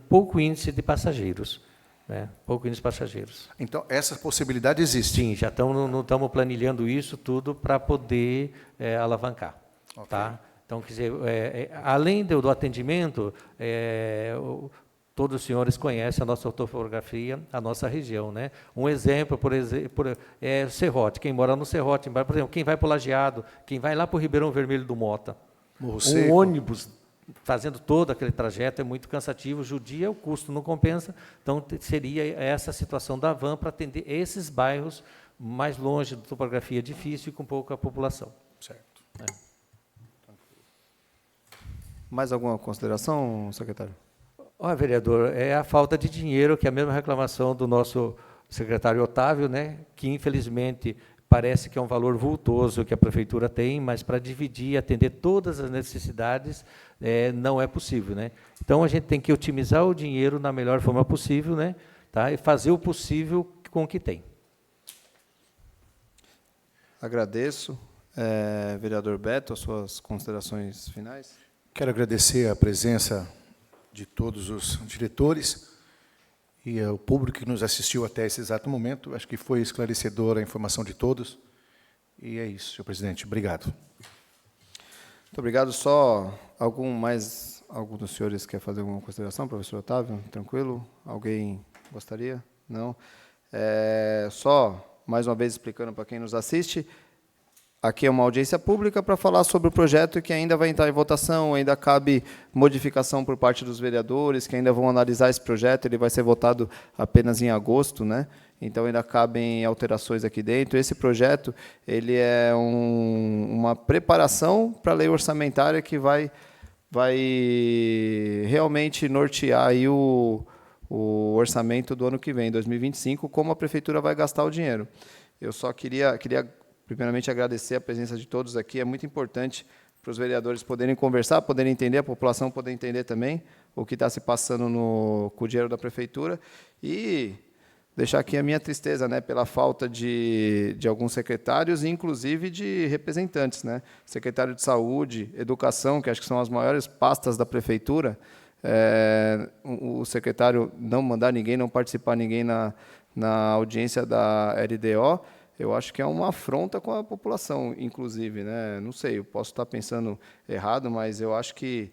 pouco índice de passageiros. Né? Pouco índice de passageiros. Então, essa possibilidade existe? Sim, já estamos planilhando isso tudo para poder alavancar. Okay. Tá? Então, quer dizer, além do atendimento, todos os senhores conhecem a nossa topografia, a nossa região, né? Um exemplo, por exemplo, é o Serrote. Quem mora no Serrote, por exemplo, quem vai para o Lajeado, quem vai lá para o Ribeirão Vermelho do Mota, Morro Seco. ônibus fazendo todo aquele trajeto é muito cansativo, judia, o custo não compensa, então seria essa situação da van para atender esses bairros mais longe da topografia difícil e com pouca população. Certo. Mais alguma consideração, secretário? Olha, vereador, é a falta de dinheiro, que é a mesma reclamação do nosso secretário Otávio, né, que infelizmente parece que é um valor vultoso que a prefeitura tem, mas para dividir e atender todas as necessidades não é possível, né? Então a gente tem que otimizar o dinheiro na melhor forma possível, né, tá, e fazer o possível com o que tem. Agradeço. Vereador Beto, as suas considerações finais? Quero agradecer a presença de todos os diretores e ao público que nos assistiu até esse exato momento. Acho que foi esclarecedora a informação de todos. E é isso, senhor presidente. Obrigado. Muito obrigado. Só algum dos senhores quer fazer alguma consideração, professor Otávio? Tranquilo? Alguém gostaria? Não? Só, mais uma vez, explicando para quem nos assiste, aqui é uma audiência pública para falar sobre o projeto que ainda vai entrar em votação, ainda cabe modificação por parte dos vereadores, que ainda vão analisar esse projeto, ele vai ser votado apenas em agosto, né? Então ainda cabem alterações aqui dentro. Esse projeto ele é uma preparação para a lei orçamentária que vai realmente nortear aí o orçamento do ano que vem, 2025, como a prefeitura vai gastar o dinheiro. Eu só queria primeiramente agradecer a presença de todos aqui. É muito importante para os vereadores poderem conversar, poderem entender, a população poder entender também o que está se passando com o dinheiro da prefeitura. E deixar aqui a minha tristeza, né, pela falta de alguns secretários, inclusive de representantes, né? Secretário de Saúde, Educação, que acho que são as maiores pastas da prefeitura, o secretário não mandar ninguém, não participar ninguém na audiência da LDO, eu acho que é uma afronta com a população, inclusive, né? Não sei, eu posso estar pensando errado, mas eu acho que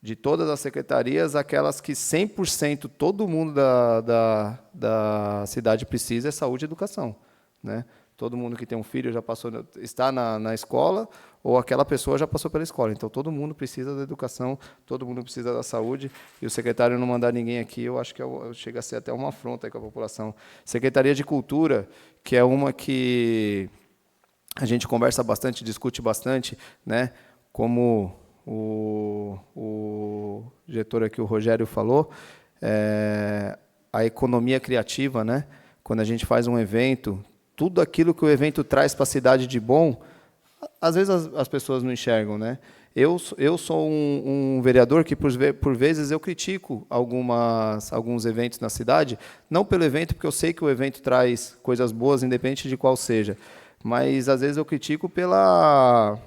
de todas as secretarias, aquelas que 100% todo mundo da cidade precisa é saúde e educação, né? Todo mundo que tem um filho já está na escola, ou aquela pessoa já passou pela escola. Então, todo mundo precisa da educação, todo mundo precisa da saúde, e o secretário não mandar ninguém aqui, eu acho que chega a ser até uma afronta aí com a população. Secretaria de Cultura, que é uma que a gente conversa bastante, discute bastante, né? Como o diretor aqui, o Rogério, falou, a economia criativa, né? Quando a gente faz um evento, tudo aquilo que o evento traz para a cidade de bom, às vezes as pessoas não enxergam, né? Eu sou um vereador que, por vezes, eu critico alguns eventos na cidade, não pelo evento, porque eu sei que o evento traz coisas boas, independente de qual seja, mas, às vezes, eu critico pela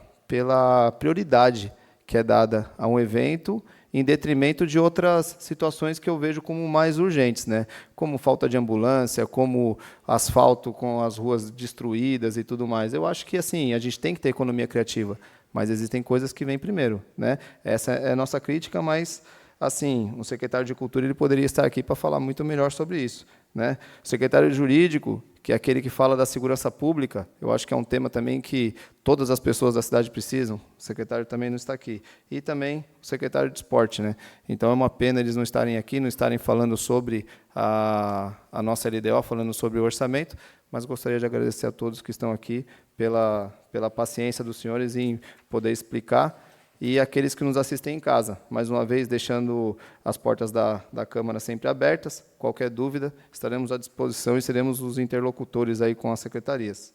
prioridade que é dada a um evento, em detrimento de outras situações que eu vejo como mais urgentes, né? Como falta de ambulância, como asfalto com as ruas destruídas e tudo mais. Eu acho que assim, a gente tem que ter economia criativa, mas existem coisas que vêm primeiro, né? Essa é a nossa crítica, mas assim, o secretário de Cultura ele poderia estar aqui para falar muito melhor sobre isso, né? O secretário jurídico, que é aquele que fala da segurança pública, eu acho que é um tema também que todas as pessoas da cidade precisam. O secretário também não está aqui. E também o secretário de esporte, né? Então é uma pena eles não estarem aqui, não estarem falando sobre a nossa LDO, falando sobre o orçamento, mas gostaria de agradecer a todos que estão aqui pela paciência dos senhores em poder explicar, e aqueles que nos assistem em casa, mais uma vez, deixando as portas da Câmara sempre abertas. Qualquer dúvida, estaremos à disposição e seremos os interlocutores aí com as secretarias.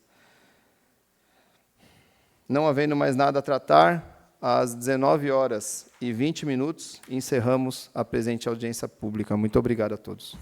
Não havendo mais nada a tratar, às 19h20, encerramos a presente audiência pública. Muito obrigado a todos.